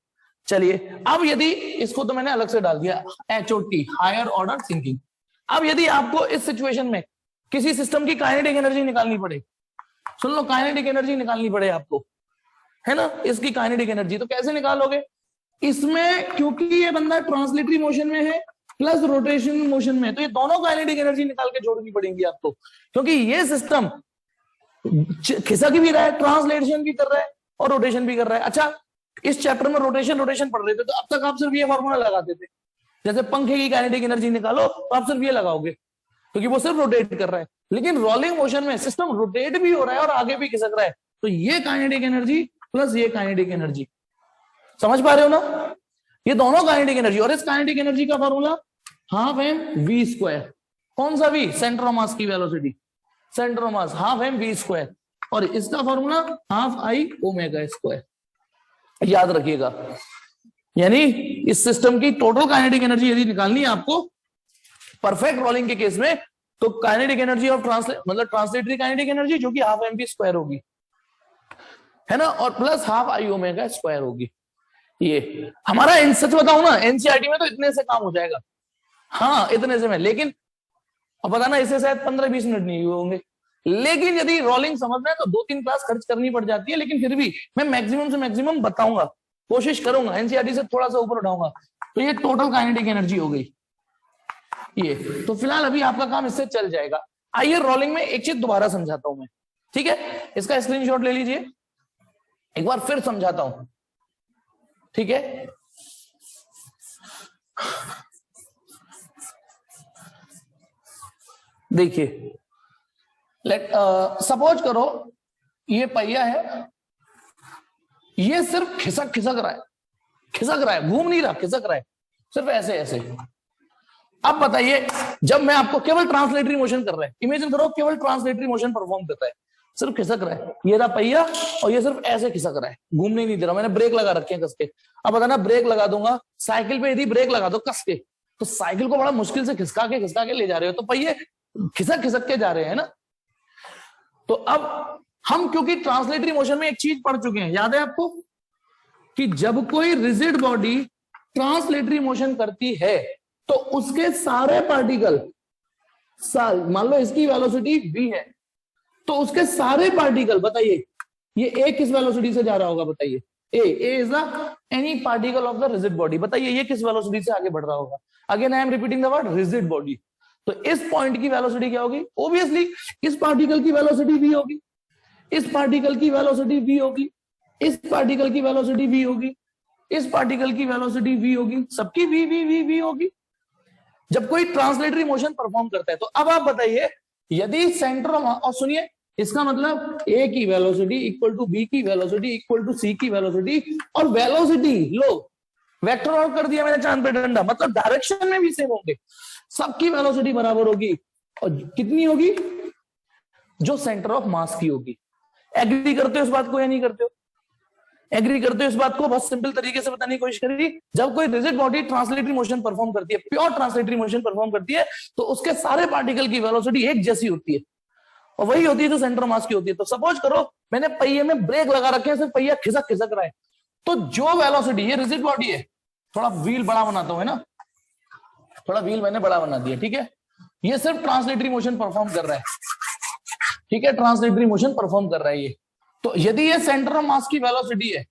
चलिए, अब यदि इसको तो मैंने अलग से डाल दिया, एचओटी हायर ऑर्डर थिंकिंग। अब यदि आपको इस सिचुएशन में किसी सिस्टम की काइनेटिक एनर्जी निकालनी पड़े, सुन लो, काइनेटिक एनर्जी निकालनी पड़े आपको, है ना, इसकी काइनेटिक एनर्जी, तो कैसे निकालोगे? इसमें क्योंकि ये बंदा ट्रांसलेटरी मोशन में है प्लस रोटेशन मोशन में, तो ये दोनों काइनेटिक एनर्जी निकाल के जोड़नी पड़ेगी आपको, क्योंकि ये सिस्टम खिसक भी रहा है, ट्रांसलेशन भी कर रहा है और रोटेशन भी कर रहा है। अच्छा, इस चैप्टर में रोटेशन पढ़ रहे थे, तो अब तक आप सिर्फ ये फॉर्मूला लगाते थे, जैसे पंखे की काइनेटिक एनर्जी निकालो तो आप सिर्फ ये लगाओगे, क्योंकि वो सिर्फ रोटेट कर रहा है। लेकिन रोलिंग मोशन में सिस्टम रोटेट भी हो रहा है और आगे भी खिसक रहा है, तो ये काइनेटिक एनर्जी प्लस ये काइनेटिक एनर्जी, समझ पा रहे हो ना, ये दोनों काइनेटिक एनर्जी। और इस काइनेटिक एनर्जी का formula half M V square. कौन सा वी? सेंटर ऑफ मास की velocity, centre of mass half M V square, और इसका formula half I omega square, याद रखिएगा। यानी इस सिस्टम की टोटल काइनेटिक एनर्जी यदि निकालनी है आपको परफेक्ट रोलिंग के केस में, तो kinetic energy of translatory kinetic energy जो कि हाफ एम वी स्क्वायर होगी, है ना, और plus half I omega square होगी। ये हमारा सच बताऊं ना, एनसीईआरटी में तो इतने से काम हो जाएगा, हाँ इतने से में, लेकिन अब पता ना इससे शायद 15-20 मिनट नहीं हुए होंगे। लेकिन यदि रोलिंग समझना है तो 2-3 क्लास खर्च करनी पड़ जाती है, लेकिन फिर भी मैं मैक्सिमम से मैक्सिमम बताऊंगा, कोशिश करूंगा, एनसीईआरटी से थोड़ा सा ऊपर उठाऊंगा। तो ये टोटल काइनेटिक एनर्जी हो गई ये। तो फिलहाल अभी आपका काम इससे चल जाएगा। आइए रोलिंग में एक चीज दोबारा समझाता हूं मैं, ठीक है, इसका स्क्रीनशॉट ले लीजिए, एक बार फिर समझाता हूं, ठीक है। देखिए, सपोज करो ये पहिया है, ये सिर्फ खिसक रहा है, घूम नहीं रहा, खिसक रहा है सिर्फ ऐसे ऐसे। अब बताइए, जब मैं आपको केवल ट्रांसलेटरी मोशन कर रहा है, इमेजिन करो केवल ट्रांसलेटरी मोशन परफॉर्म करता है, सिर्फ खिसक रहा है, ये रहा पहिया और ये सिर्फ ऐसे खिसक रहा है, घूमने नहीं दे रहा, मैंने ब्रेक लगा रखे हैं कस के। अब बताना, ब्रेक लगा दूंगा, साइकिल पे यदि ब्रेक लगा दो कस के, तो साइकिल को बड़ा मुश्किल से खिसका के ले जा रहे हो, तो पहिए खिसक के जा रहे हैं ना। तो अब हम क्योंकि ट्रांसलेटरी मोशन में एक चीज पढ़ चुके हैं, याद है आपको, कि जब कोई रिजिड बॉडी ट्रांसलेटरी मोशन करती है तो उसके सारे पार्टिकल, मान लो इसकी वेलोसिटी v है, तो उसके सारे पार्टिकल, बताइए ये a किस वेलोसिटी से जा रहा होगा, बताइए a is the any particle of the rigid body, बताइए ये किस वेलोसिटी से आगे बढ़ रहा होगा। Again I am repeating the word rigid body. तो इस पॉइंट की वेलोसिटी क्या होगी? ऑब्वियसली इस पार्टिकल की वेलोसिटी v होगी, इस पार्टिकल की वेलोसिटी v होगी, इस पार्टिकल की वेलोसिटी v होगी, इस पार्टिकल की वेलोसिटी v होगी, सबकी v होगी जब कोई ट्रांसलेटरी मोशन परफॉर्म करता है। तो अब आप बताइए, यदि सेंटर और सुनिए, इसका मतलब a की वेलोसिटी इक्वल टू b की वेलोसिटी इक्वल टू c की वेलोसिटी, और वेलोसिटी लो वेक्टर आउट कर दिया मैंने चांद पे डंडा, मतलब डायरेक्शन में भी सेम होंगे, सबकी वेलोसिटी बराबर होगी, और कितनी होगी? जो सेंटर ऑफ मास की होगी। एग्री करते हो इस बात को या नहीं करते हो? एग्री करते हो इस बात को? बहुत सिंपल तरीके से बताने की कोशिश करिए। जब कोई rigid body translatory motion perform करती है, प्योर ट्रांसलेटरी मोशन परफॉर्म करती है, तो उसके सारे पार्टिकल की वेलोसिटी एक जैसी होती है, और वही होती है जो सेंटर मास की होती है। तो सपोज करो मैंने पहिए में ब्रेक लगा रखे हैं, सिर्फ पहिया खिसक रहा है, तो जो वेलोसिटी, ये रिजिड बॉडी है, थोड़ा व्हील बड़ा बनाता हूं, है ना, थोड़ा व्हील मैंने बड़ा बना दिया, ठीक है, ये सिर्फ ट्रांसलेटरी मोशन परफॉर्म कर रहा है, ठीक है, ट्रांसलेटरी मोशन परफॉर्म कर रहा है ये। तो यदि ये सेंटर ऑफ मास की वेलोसिटी है,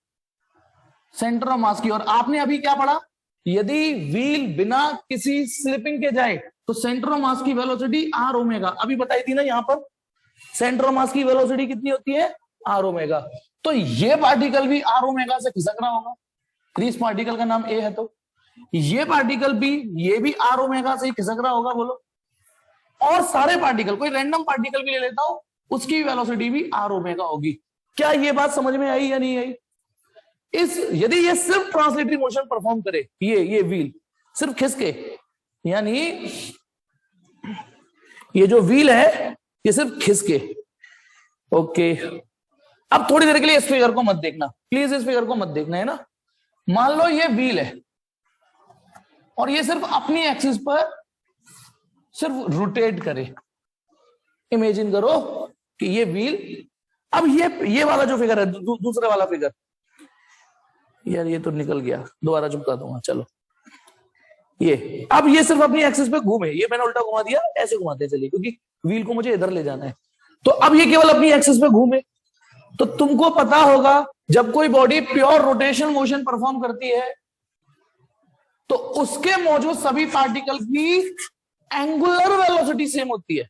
सेंटर ऑफ मास की, और आपने अभी क्या पढ़ा, यदि व्हील बिना किसी स्लिपिंग के जाए तो सेंटर ऑफ मास की वेलोसिटी आर ओमेगा, अभी बताई थी ना यहां पर, सेंटर ऑफ मास की वेलोसिटी कितनी होती है, आर ओमेगा। तो ये पार्टिकल भी आर ओमेगा से खिसक रहा होगा, इस पार्टिकल का नाम ए है, तो ये पार्टिकल भी, ये भी आर ओमेगा से ही खिसक रहा होगा, बोलो। और सारे पार्टिकल, कोई रैंडम पार्टिकल भी ले लेता हूं, उसकी वेलोसिटी भी आर ओमेगा होगी। क्या ये बात समझ में आई या नहीं आई? यदि ये सिर्फ ट्रांसलेटरी मोशन परफॉर्म करे, ये व्हील सिर्फ खिसके, यानी ये जो व्हील है ये सिर्फ खिसके, ओके। अब थोड़ी देर के लिए इस फिगर को मत देखना प्लीज, इस फिगर को मत देखना, है ना। मान लो ये व्हील है और ये सिर्फ अपनी एक्सिस पर सिर्फ रोटेट करे, इमेजिन करो कि ये व्हील, अब ये वाला जो फिगर है, दूसरे वाला फिगर, यार ये तो निकल गया, दोबारा चिपका दूंगा, चलो। ये अब ये सिर्फ अपनी एक्सिस पे घूमे, ये मैंने उल्टा घुमा दिया, ऐसे घुमाते चलिए क्योंकि व्हील को मुझे इधर ले जाना है। तो अब ये केवल अपनी एक्सिस पे घूमे, तो तुमको पता होगा जब कोई body pure rotation motion perform करती है तो उसके मौजूद सभी पार्टिकल की एंगुलर वेलोसिटी सेम होती है,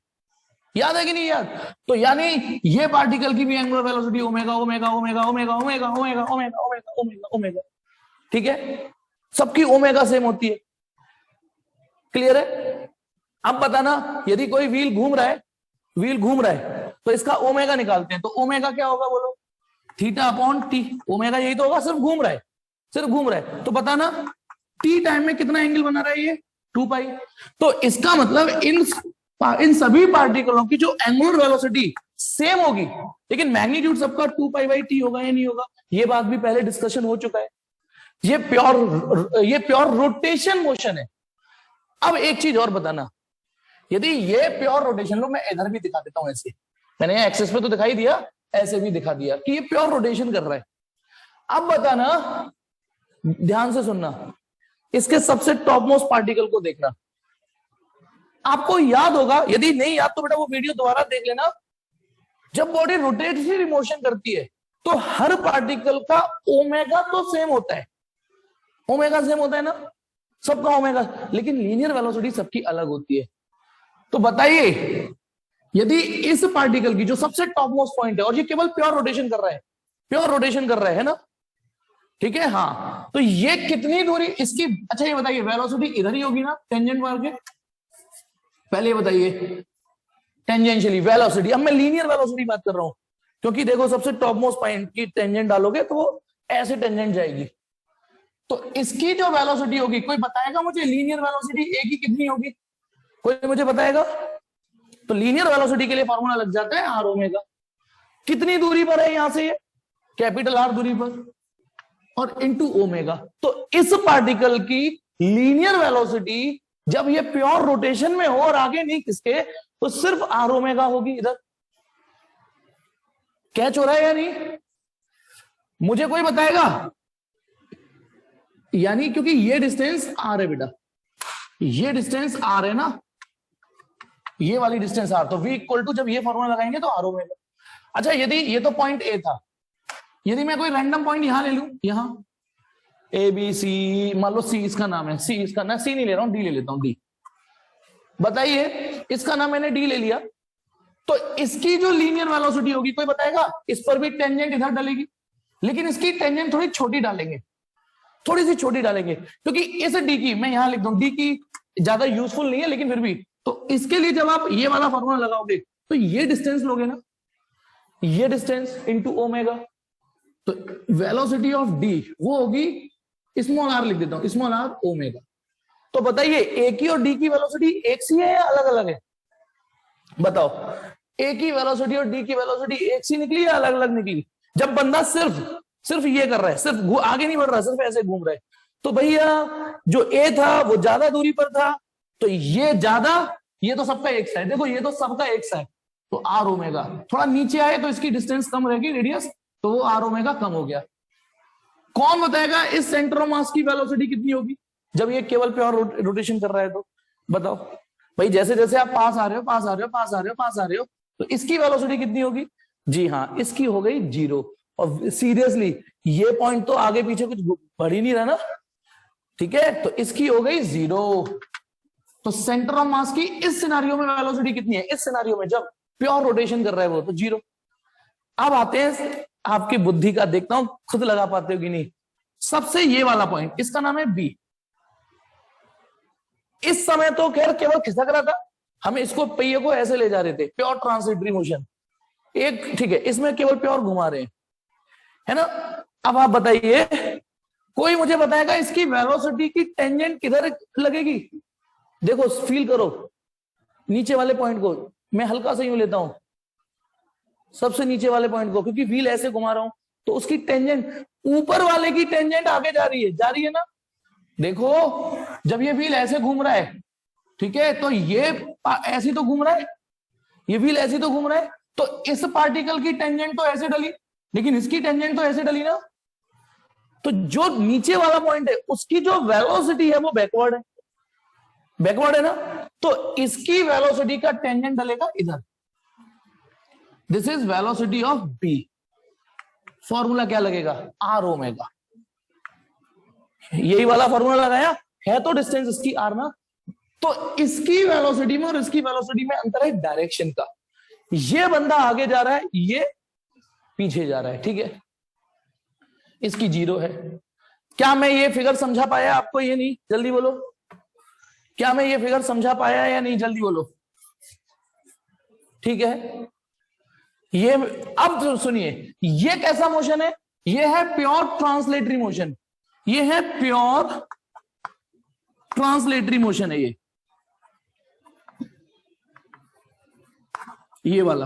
याद है कि नहीं याद? तो यानी ये पार्टिकल की भी angular velocity omega omega omega omega omega omega omega omega omega omega, ठीक है, सबकी ओमेगा सेम होती है, क्लियर है? अब बताना, यदि कोई व्हील घूम रहा है, व्हील घूम रहा है तो इसका ओमेगा निकालते हैं, तो ओमेगा क्या होगा बोलो? थीटा अपॉन टी, ओमेगा यही तो होगा, सिर्फ घूम रहा है, सिर्फ घूम रहा है, तो बताना टी टाइम में कितना एंगल बना रहा है ये, 2 पाई। तो इसका मतलब इन सभी पार्टिकलों की जो एंगुलर वेलोसिटी सेम होगी, लेकिन मैग्नीट्यूड सबका 2 पाई बाई टी होगा या नहीं होगा, ये बात भी पहले डिस्कशन हो चुका है। ये प्योर रोटेशन मोशन है। अब एक चीज और बताना, यदि ये प्योर रोटेशन, लो मैं इधर भी दिखा देता हूं, ऐसे मैंने यहाँ एक्सेस पे तो दिखाई दिया, ऐसे भी दिखा दिया कि ये प्योर रोटेशन कर रहा है। अब बताना, ध्यान से सुनना, इसके सबसे टॉप मोस्ट पार्टिकल को देखना। आपको याद होगा, यदि नहीं याद तो बेटा वो वीडियो दोबारा देख लेना, जब बॉडी रोटेटरी मोशन करती है तो हर पार्टिकल का ओमेगा तो सेम होता है, ओमेगा सेम होता है ना, सबका ओमेगा, लेकिन लीनियर वेलोसिटी सबकी अलग होती है। तो बताइए, यदि इस पार्टिकल की जो सबसे टॉप मोस्ट पॉइंट है और ये केवल प्योर रोटेशन कर रहा है, प्योर रोटेशन कर रहा है ना, ठीक है, हाँ, तो ये कितनी दूरी इसकी, अच्छा ये बताइए वेलोसिटी इधर ही होगी ना, टेंजेंट मार के, पहले बताइए टेंजेंशियली वेलोसिटी। अब मैं लीनियर वेलोसिटी बात कर रहा हूं, क्योंकि देखो सबसे टॉप मोस्ट पॉइंट की टेंजेंट डालोगे तो वो ऐसे टेंजेंट जाएगी, तो इसकी जो वेलोसिटी होगी, कोई बताएगा मुझे लीनियर वेलोसिटी ए की कितनी होगी? कोई मुझे बताएगा? तो लीनियर वेलोसिटी के लिए फॉर्मूला लग जाता है आर ओमेगा। कितनी दूरी पर है यहां से ये? कैपिटल आर दूरी पर, और इनटू ओमेगा। तो इस पार्टिकल की लीनियर वेलोसिटी जब ये प्योर रोटेशन में हो और आगे नहीं खिसके तो सिर्फ आर ओमेगा होगी। इधर कैच हो रहा है या नहीं? मुझे कोई बताएगा? यानी क्योंकि ये डिस्टेंस आर है बेटा, ये डिस्टेंस आर है ना, ये वाली डिस्टेंस आर, तो v इक्वल टू जब ये फॉर्मूला लगाएंगे तो आर ओमेगा। अच्छा, यदि ये तो पॉइंट ए था, यदि मैं कोई रैंडम पॉइंट यहां ले लूं, यहां ए बी सी, मान लो सी इसका नाम है, सी इसका ना, सी नहीं ले रहा हूं, डी ले लेता हूं, डी। बताइए, इसका नाम मैंने डी ले लिया, तो इसकी जो लीनियर वेलोसिटी होगी कोई बताएगा? इस पर भी टेंजेंट इधर डालेगी, लेकिन इसकी टेंजेंट थोड़ी छोटी डालेंगे, थोड़ी सी छोटी डालेंगे, क्योंकि इस डी की, मैं यहां लिख दूं, डी की ज्यादा यूजफुल नहीं है लेकिन फिर भी, तो इसके लिए जब आप ये वाला फॉर्मूला लगाओगे तो ये डिस्टेंस लोगे ना, ये डिस्टेंस इनटू ओमेगा, तो वेलोसिटी ऑफ डी वो होगी, स्मॉल आर लिख देता हूं, स्मॉल आर ओमेगा। तो बताइए, ए की और डी की वेलोसिटी एक सी है या अलग अलग है? बताओ, ए की वेलोसिटी और डी की वेलोसिटी एक सी निकली या अलग अलग निकली? जब बंदा सिर्फ ये कर रहा है, सिर्फ आगे नहीं बढ़ रहा, सिर्फ ऐसे घूम रहा है, तो भैया जो ए था वो ज्यादा दूरी पर था, तो ये ज्यादा, ये तो सबका एक सा है, देखो ये तो सबका एक सा है, तो आर ओमेगा। थोड़ा नीचे आए तो इसकी डिस्टेंस कम रहेगी, रेडियस, तो वो आर ओमेगा कम हो गया। कौन बताएगा इस सेंटर ऑफ मास की वेलोसिटी कितनी होगी जब ये केवल प्योर रोटेशन कर रहा है? तो बताओ भाई, जैसे जैसे आप पास आ रहे हो, पास आ रहे हो, पास आ रहे हो, पास आ रहे हो, तो इसकी वेलोसिटी कितनी होगी? जी हाँ, इसकी हो गई 0। और सीरियसली ये पॉइंट तो आगे पीछे कुछ बढ़ ही नहीं रहा ना, ठीक है, तो इसकी हो गई 0। तो सेंटर ऑफ मास की इस सिनारियो में वेलोसिटी कितनी है? इस सिनारियो में जब प्योर रोटेशन कर रहा है वो, तो 0। अब आते हैं आपकी बुद्धि का, देखता हूं खुद लगा पाते हो कि नहीं। सबसे ये वाला पॉइंट, इसका नाम है बी। इस समय तो खैर केवल खिसक रहा था, हम इसको पहिए को ऐसे ले जा रहे थे, प्योर ट्रांसलेटरी मोशन एक, ठीक है, इसमें केवल प्योर घुमा रहे हैं, है ना। अब आप बताइए, कोई मुझे बताएगा इसकी वेलोसिटी की टेंजेंट किधर लगेगी? देखो फील करो नीचे वाले पॉइंट को, मैं हल्का सा यूं लेता हूं सबसे नीचे वाले पॉइंट को, क्योंकि व्हील ऐसे घुमा रहा हूं, तो उसकी टेंजेंट, ऊपर वाले की टेंजेंट आगे जा रही है ना। देखो जब ये व्हील ऐसे घूम रहा है, ठीक है, तो ये ऐसी तो घूम रहा है, ये व्हील ऐसी तो घूम रहा है, तो इस पार्टिकल की टेंजेंट तो ऐसे डली, लेकिन इसकी टेंजेंट तो ऐसे डली ना। तो जो नीचे वाला पॉइंट है उसकी जो वेलोसिटी है वो बैकवर्ड है, बैकवर्ड है ना, तो इसकी वेलोसिटी का टेंजेंट डलेगा इधर। This is velocity of B. Formula क्या लगेगा? R omega. यही वाला फॉर्मूला लगाया है, तो डिस्टेंस इसकी आर ना, तो इसकी वेलोसिटी में और इसकी वेलोसिटी में अंतर है डायरेक्शन का। ये बंदा आगे जा रहा है, ये पीछे जा रहा है, ठीक है, इसकी 0 है। क्या मैं ये फिगर समझा पाया आपको? ये नहीं, जल्दी बोलो, क्या मैं ये फिगर समझा पाया या नहीं? जल्दी बोलो, ठीक है। ये अब तो सुनिए, ये कैसा मोशन है? ये है प्योर ट्रांसलेटरी मोशन, ये है प्योर ट्रांसलेटरी मोशन है ये वाला,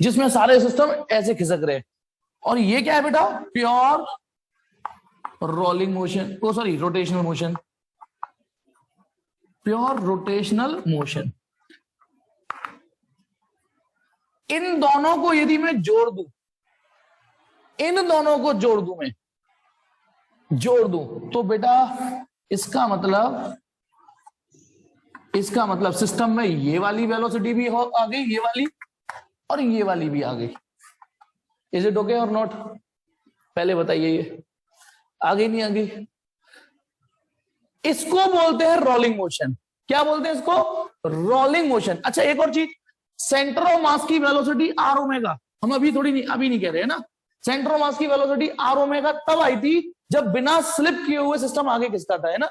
जिसमें सारे सिस्टम ऐसे खिसक रहे हैं। और ये क्या है बेटा? Pure rolling motion, oh sorry rotational motion, pure rotational motion. इन दोनों को यदि मैं जोड़ दूं, इन दोनों को जोड़ दूं, मैं जोड़ दूं, तो बेटा इसका मतलब सिस्टम में ये वाली वेलोसिटी भी आ गई, ये वाली, और ये वाली भी आ गई। इज इट ओके और नॉट? पहले बताइए, ये आ गई नहीं आ गई? इसको बोलते हैं रोलिंग मोशन। क्या बोलते हैं इसको? Rolling motion. अच्छा एक और चीज, सेंटर ऑफ मास की वेलोसिटी आर ओमेगा, हम अभी नहीं कह रहे हैं ना। सेंटर ऑफ मास की वेलोसिटी आर ओमेगा तब आई थी जब बिना स्लिप किए हुए सिस्टम आगे खिसका था, है ना।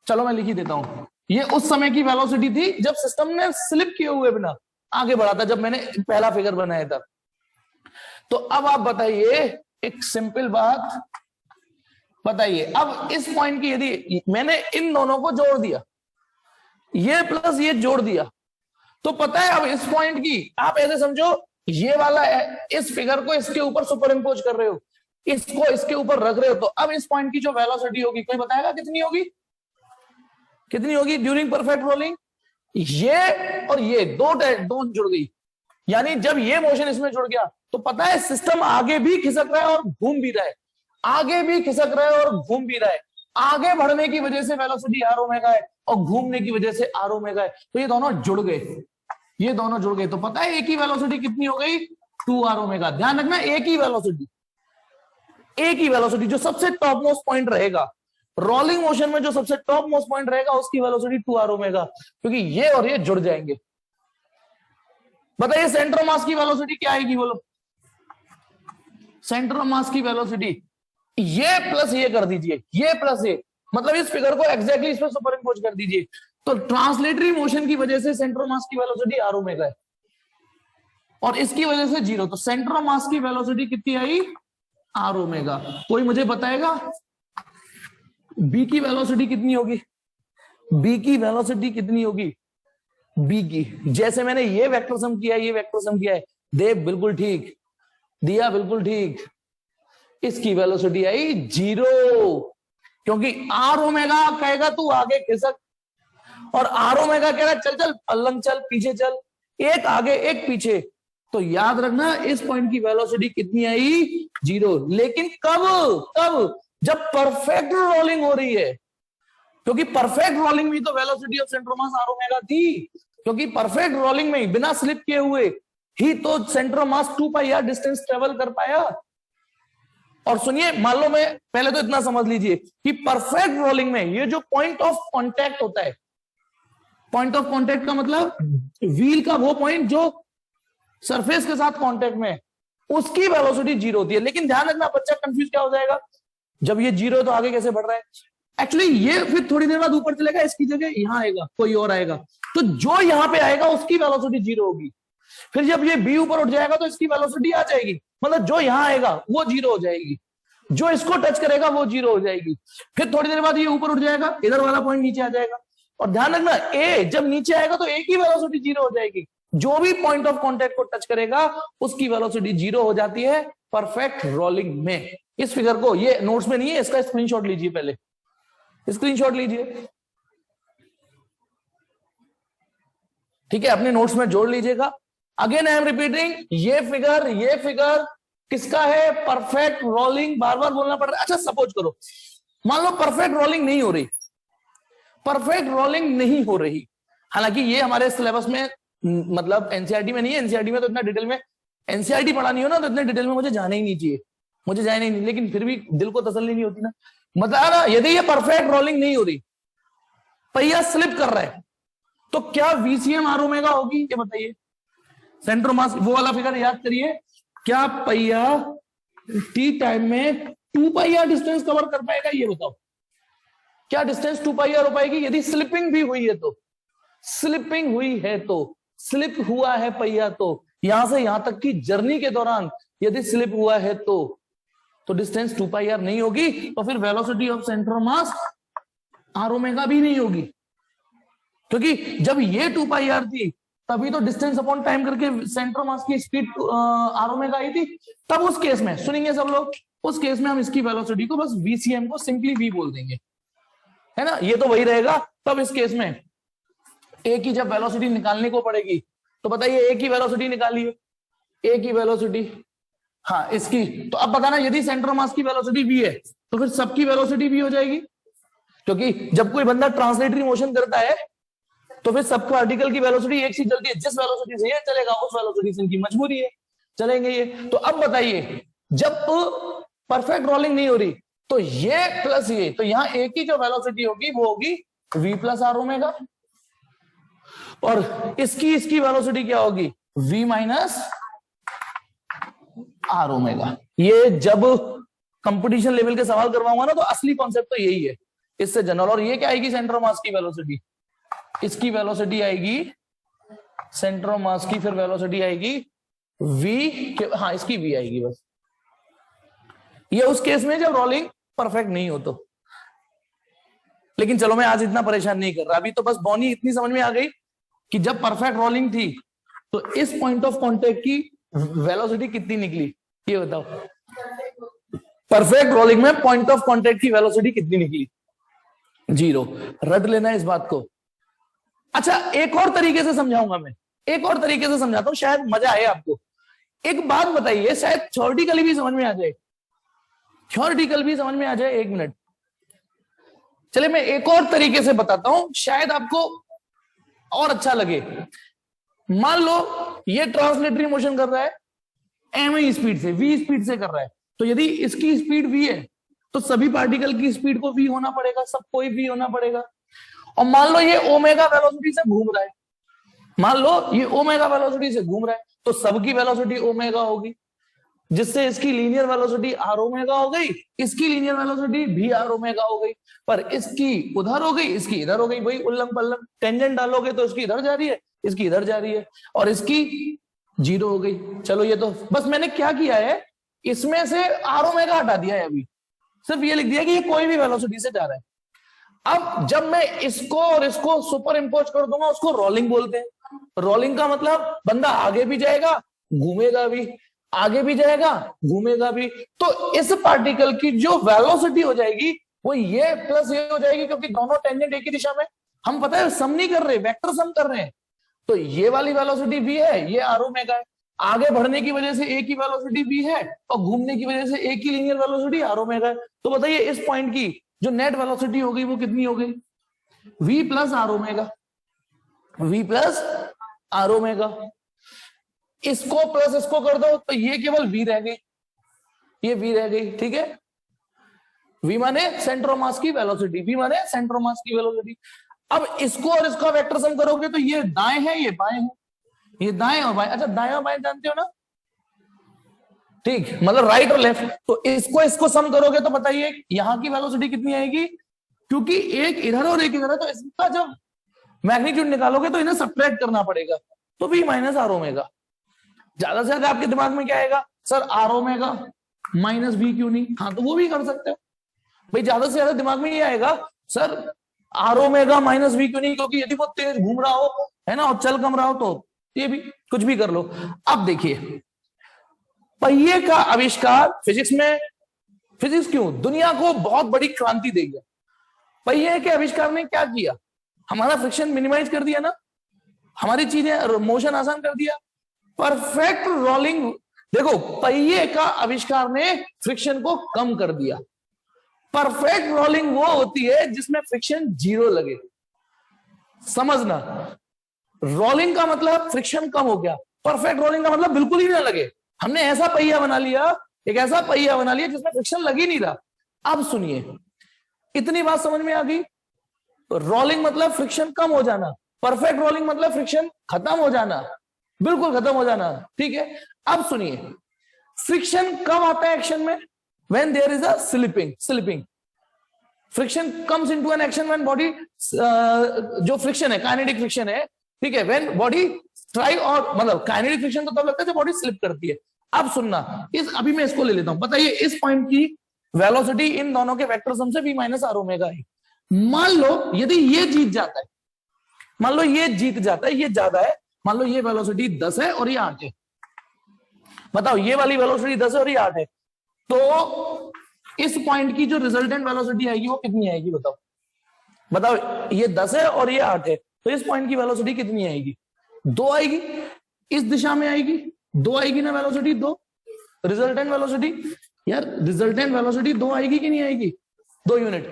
चलो मैं लिख ही देता हूं, ये उस समय की वेलोसिटी थी जब सिस्टम ने स्लिप किए हुए बिना आगे बढ़ा था, जब मैंने पहला फिगर बनाया था। तो अब आप बताइए एक सिंपल बात बताइए, अब इस पॉइंट की यदि मैंने इन दोनों को जोड़ दिया, ये प्लस ये जोड़ दिया, तो पता है अब इस पॉइंट की आप ऐसे समझो, ये वाला है, इस फिगर को इसके ऊपर सुपर इम्पोज कर रहे हो, इसको इसके ऊपर रख रहे हो, तो अब इस पॉइंट की जो वेलोसिटी होगी, कोई बताएगा कितनी होगी? कितनी होगी ड्यूरिंग परफेक्ट रोलिंग? ये और ये दो जुड़ गई, यानी जब ये मोशन इसमें जुड़ गया तो पता है सिस्टम आगे भी खिसक रहा है और घूम भी रहा है, आगे भी खिसक रहा है और घूम भी रहा है। आगे बढ़ने की वजह से वेलोसिटी आर ओमेगा है और घूमने की वजह से आर ओमेगा है, तो ये दोनों जुड़ गए, ये दोनों जुड़ गए, तो पता है एक ही वेलोसिटी कितनी हो गई? 2 आर ओमेगा। ध्यान रखना, एक ही वेलोसिटी जो सबसे टॉप मोस्ट पॉइंट रहेगा रोलिंग मोशन में, जो सबसे टॉप मोस्ट पॉइंट रहेगा उसकी वेलोसिटी 2 आर ओमेगा, क्योंकि ये और ये जुड़ जाएंगे। बताइए सेंटर ऑफ मास की वेलोसिटी क्या आएगी? बोलो, सेंटर ऑफ मास की वेलोसिटी ये प्लस ये कर दीजिए, ये प्लस ये, मतलब इस फिगर को एग्जैक्टली इसमें सुपर इम्पोज कर दीजिए, तो ट्रांसलेटरी मोशन की वजह से सेंटर ऑफ मास की वेलोसिटी आर ओमेगा है और इसकी वजह से 0, तो सेंटर ऑफ मास की वेलोसिटी कितनी आई? Are omega. कोई मुझे बताएगा बी की वेलोसिटी कितनी होगी? बी की वेलोसिटी कितनी होगी? बी की, जैसे मैंने ये वेक्टर सम किया, ये वेक्टर सम किया है, देव बिल्कुल ठीक दिया, बिल्कुल ठीक, इसकी वेलोसिटी आई 0, क्योंकि आर ओमेगा कहेगा तू आगे खिसक और आर ओमेगा कह रहा चल चल अल्लंग चल, पीछे चल, एक आगे एक पीछे, तो याद रखना इस पॉइंट की वेलोसिटी कितनी आई? 0। लेकिन कब? जब परफेक्ट रोलिंग हो रही है, क्योंकि परफेक्ट रोलिंग में तो velocity of centre of mass R omega थी, क्योंकि परफेक्ट रोलिंग में बिना स्लिप किए हुए ही तो centre of mass 2 pi R distance travel कर पाया। और सुनिए, मान लो मैं पहले तो इतना समझ लीजिए कि परफेक्ट रोलिंग में ये जो पॉइंट ऑफ कांटेक्ट होता है, पॉइंट ऑफ कांटेक्ट का मतलब व्हील का वो पॉइंट जो सरफेस के साथ कांटेक्ट में है, उसकी वेलोसिटी जीरो होती है। लेकिन ध्यान रखना, बच्चा कंफ्यूज क्या हो जाएगा, जब ये जीरो है तो आगे कैसे बढ़ रहा है। एक्चुअली ये फिर थोड़ी देर बाद ऊपर चलेगा, इसकी जगह यहां आएगा, कोई और आएगा, तो जो यहां पे आएगा उसकी वेलोसिटी जीरो होगी। फिर जब ये बी ऊपर उठ जाएगा तो इसकी वेलोसिटी आ जाएगी, मतलब जो यहां आएगा वो जीरो हो जाएगी, जो इसको टच करेगा वो जीरो हो जाएगी। फिर थोड़ी देर बाद ये ऊपर उठ जाएगा, इधर वाला पॉइंट नीचे आ जाएगा। और ध्यान रखना, ए जब नीचे आएगा तो ए की वेलोसिटी जीरो हो जाएगी, जो भी पॉइंट ऑफ कांटेक्ट को टच करेगा उसकी वेलोसिटी जीरो हो जाती है परफेक्ट रोलिंग में। इस फिगर को, ये नोट्स में नहीं है, इसका स्क्रीनशॉट लीजिए, पहले स्क्रीनशॉट लीजिए, ठीक है, अपने नोट्स में जोड़ लीजिएगा। अगेन आई एम रिपीटिंग, ये फिगर किसका है, परफेक्ट रोलिंग, बार बार बोलना पड़ रहा है। अच्छा सपोज करो, मान लो परफेक्ट रोलिंग नहीं हो रही, परफेक्ट रोलिंग नहीं हो रही, हालांकि ये हमारे सिलेबस में, मतलब एनसीईआरटी में नहीं है, एनसीईआरटी में तो इतना डिटेल में, एनसीईआरटी पढ़ा नहीं हो ना तो इतने डिटेल में मुझे जाना ही नहीं चाहिए, मुझे जाना ही नहीं, लेकिन फिर भी दिल को तसल्ली नहीं होती ना। मतलब यदि ये परफेक्ट रोलिंग नहीं हो रही, पहिया स्लिप कर रहा है, तो क्या वीसीएम आर ओमेगा होगी, ये बताइए। सेंटर ऑफ मास वो वाला फिगर याद करिए, क्या पहिया टी टाइम में 2 पाई आर डिस्टेंस कवर कर पाएगा, ये बताओ। क्या डिस्टेंस 2 पाई आर हो पाएगी यदि स्लिपिंग भी हुई है तो, स्लिपिंग हुई है तो, स्लिप हुआ है पहिया तो, यहां से यहां तक की जर्नी के दौरान यदि स्लिप हुआ है तो डिस्टेंस 2 पाई आर नहीं होगी, तो फिर velocity of centre of mass R omega भी नहीं होगी, क्योंकि जब ये 2 पाई आर थी तभी तो डिस्टेंस अपॉन टाइम करके सेंटर ऑफ मास की स्पीड आर ओमेगा आई थी। तब उस केस में सुनेंगे सब लोग, उस केस में हम इसकी वेलोसिटी को बस वीसीएम को सिंपली वी बोल देंगे, है ना, ये तो वही रहेगा। तब इस केस में ए की जब वेलोसिटी निकालने को पड़ेगी, तो बताइए ए की वेलोसिटी निकालिए, ए की वेलोसिटी, हाँ इसकी, तो अब बताना यदि सेंटर ऑफ मास की वेलोसिटी वी है तो फिर सबकी वेलोसिटी वी हो जाएगी, क्योंकि जब कोई बंदा ट्रांसलेटरी मोशन करता है तो फिर सब पार्टिकल की वेलोसिटी एक सी चलती है, जिस वेलोसिटी से ये चलेगा उस वेलोसिटी से इनकी मजबूरी है, चलेंगे ये। तो अब बताइए, जब परफेक्ट रोलिंग नहीं हो रही तो ये प्लस ये, तो यहां ए की जो वेलोसिटी होगी वो होगी v प्लस आर ओमेगा, और इसकी वेलोसिटी क्या होगी, v माइनस आर ओमेगा। ये जब कंपटीशन लेवल के सवाल करवाऊंगा ना तो असली कॉन्सेप्ट तो यही है, इससे जनरल। और ये क्या आएगी, सेंटर ऑफ मास की वेलोसिटी, इसकी वेलोसिटी आएगी सेंटर ऑफ मास की, फिर वेलोसिटी आएगी v, हाँ इसकी v आएगी बस। ये उस केस में जब रोलिंग परफेक्ट नहीं हो तो। लेकिन चलो मैं आज इतना परेशान नहीं कर रहा, अभी तो बस बॉनी इतनी समझ में आ गई कि जब परफेक्ट रोलिंग थी तो इस पॉइंट ऑफ कांटेक्ट की वेलोसिटी कितनी निकली, ये बताओ। परफेक्ट रोलिंग में पॉइंट ऑफ कांटेक्ट की वेलोसिटी कितनी निकली, जीरो। रट लेना इस बात को। अच्छा एक और तरीके से समझाऊंगा मैं, एक और तरीके से समझाता हूं, शायद मजा आए आपको। एक बात बताइए, शायद थ्योरेटिकली भी समझ में आ जाए, थ्योरेटिकल भी समझ में आ जाए। 1 मिनट, चले मैं एक और तरीके से बताता हूं, शायद आपको और अच्छा लगे। मान लो ये ट्रांसलेटरी मोशन कर रहा है एम स्पीड से, वी स्पीड से कर रहा है, तो यदि इसकी स्पीड वी है तो सभी पार्टिकल की स्पीड को वी होना पड़ेगा, सबको ही वी होना पड़ेगा। और मान लो ये ओमेगा वेलोसिटी से घूम रहा है, मान लो ये ओमेगा वेलोसिटी से घूम रहा है, तो सबकी वेलोसिटी ओमेगा होगी, जिससे इसकी लीनियर वेलोसिटी आर ओमेगा हो गई, इसकी लीनियर वेलोसिटी भी आर ओमेगा हो गई, पर इसकी उधर हो गई, इसकी इधर हो गई, वही उल्लम पल्लम, टेंजेंट डालोगे तो इसकी इधर जा रही है, इसकी इधर जा रही है, और इसकी जीरो हो गई। चलो ये तो बस मैंने क्या किया है, इसमें से आर ओमेगा हटा दिया है, अभी सिर्फ ये लिख दिया कि ये कोई भी वेलोसिटी से जा रहा है। अब जब मैं इसको और इसको सुपर इंपोज कर दूंगा, उसको रोलिंग बोलते हैं। रोलिंग का मतलब बंदा आगे भी जाएगा घूमेगा भी, आगे भी जाएगा घूमेगा भी, तो इस पार्टिकल की जो वेलोसिटी हो जाएगी वो ये प्लस ये हो जाएगी, क्योंकि दोनों टेंजेंट एक ही दिशा में, हम पता है सम नहीं कर रहे, वेक्टर सम कर रहे हैं, तो ये वाली वेलोसिटी भी है, ये आर ओमेगा है, आगे बढ़ने की वजह से ए की वेलोसिटी भी है, और घूमने की वजह से ए की लीनियर वेलोसिटी आर ओमेगा है। तो बताइए इस पॉइंट की जो नेट वेलोसिटी हो गई वो कितनी हो गई, v plus R omega. v plus R omega. इसको प्लस इसको कर दो तो ये केवल v रह गई, ये v रह गई, ठीक है। v माने सेंटर ऑफ मास की वेलोसिटी, v माने सेंटर ऑफ मास की वेलोसिटी। अब इसको और इसका वेक्टर सम करोगे तो ये दाएं है ये बाएं है, ये दाएं और बाएं। अच्छा दाएं और बाएं जानते हो ना, ठीक, मतलब राइट और लेफ्ट। तो इसको सम करोगे तो बताइए यहां की वेलोसिटी कितनी आएगी, क्योंकि एक इधर और एक इधर है, तो इसका जब मैग्नीट्यूड निकालोगे तो इन्हें सब्ट्रैक्ट करना पड़ेगा, तो v माइनस आर ओमेगा। ज्यादा से ज्यादा आपके दिमाग में क्या आएगा, sir R omega minus v क्यों नहीं, हाँ तो वो भी कर सकते हो भाई। ज्यादा से ज्यादा दिमाग में ये आएगा, sir R omega minus v क्यों नहीं, क्योंकि यदि वो तेज घूम रहा हो है ना और चल कम रहा हो तो ये भी कुछ भी कर लो। अब देखिए पहिए का आविष्कार फिजिक्स में, फिजिक्स क्यों दुनिया को बहुत बड़ी क्रांति दे गया। पहिए के आविष्कार ने क्या किया, हमारा फ्रिक्शन मिनिमाइज कर दिया ना, हमारी चीजें मोशन आसान कर दिया, परफेक्ट रोलिंग। देखो पहिए का आविष्कार ने फ्रिक्शन को कम कर दिया। परफेक्ट रोलिंग वो होती है जिसमें फ्रिक्शन जीरो लगे, समझना। रोलिंग का मतलब फ्रिक्शन कम हो गया, परफेक्ट रोलिंग का मतलब बिल्कुल ही ना लगे। हमने ऐसा पहिया बना लिया, एक ऐसा पहिया बना लिया जिसमें फ्रिक्शन लग ही नहीं रहा। अब सुनिए, इतनी बात समझ में आ गई। रोलिंग मतलब फ्रिक्शन कम हो जाना, परफेक्ट रोलिंग मतलब फ्रिक्शन खत्म हो जाना, बिल्कुल खत्म हो जाना, ठीक है। अब सुनिए, फ्रिक्शन कब आता है एक्शन में, when there is a slipping friction comes into an action when body जो फ्रिक्शन है काइनेटिक फ्रिक्शन है, ठीक है, when body try और मतलब काइनेटिक फ्रिक्शन तो तब लगता है जब बॉडी स्लिप करती है। अब सुनना, इस अभी मैं इसको ले लेता हूं, बताइए इस पॉइंट की वेलोसिटी इन दोनों के वेक्टर सम से v माइनस आर ओमेगा है। मान लो यदि ये जीत जाता है, मान लो ये जीत जाता है, ये ज्यादा है, मान लो ये वेलोसिटी 10 है और ये 8 है, बताओ ये वाली वेलोसिटी 10 है और ये 8 है, तो इस पॉइंट की जो रिजल्टेंट वेलोसिटी आएगी वो कितनी आएगी, बताओ बताओ। ये 10 है और ये 8 है, तो इस पॉइंट की वेलोसिटी कितनी आएगी, 2 आएगी। इस दिशा में आएगी 2 आएगी ना वेलोसिटी, 2 रिजल्टेंट वेलोसिटी। यार रिजल्टेंट वेलोसिटी 2 आएगी कि नहीं आएगी, 2 यूनिट।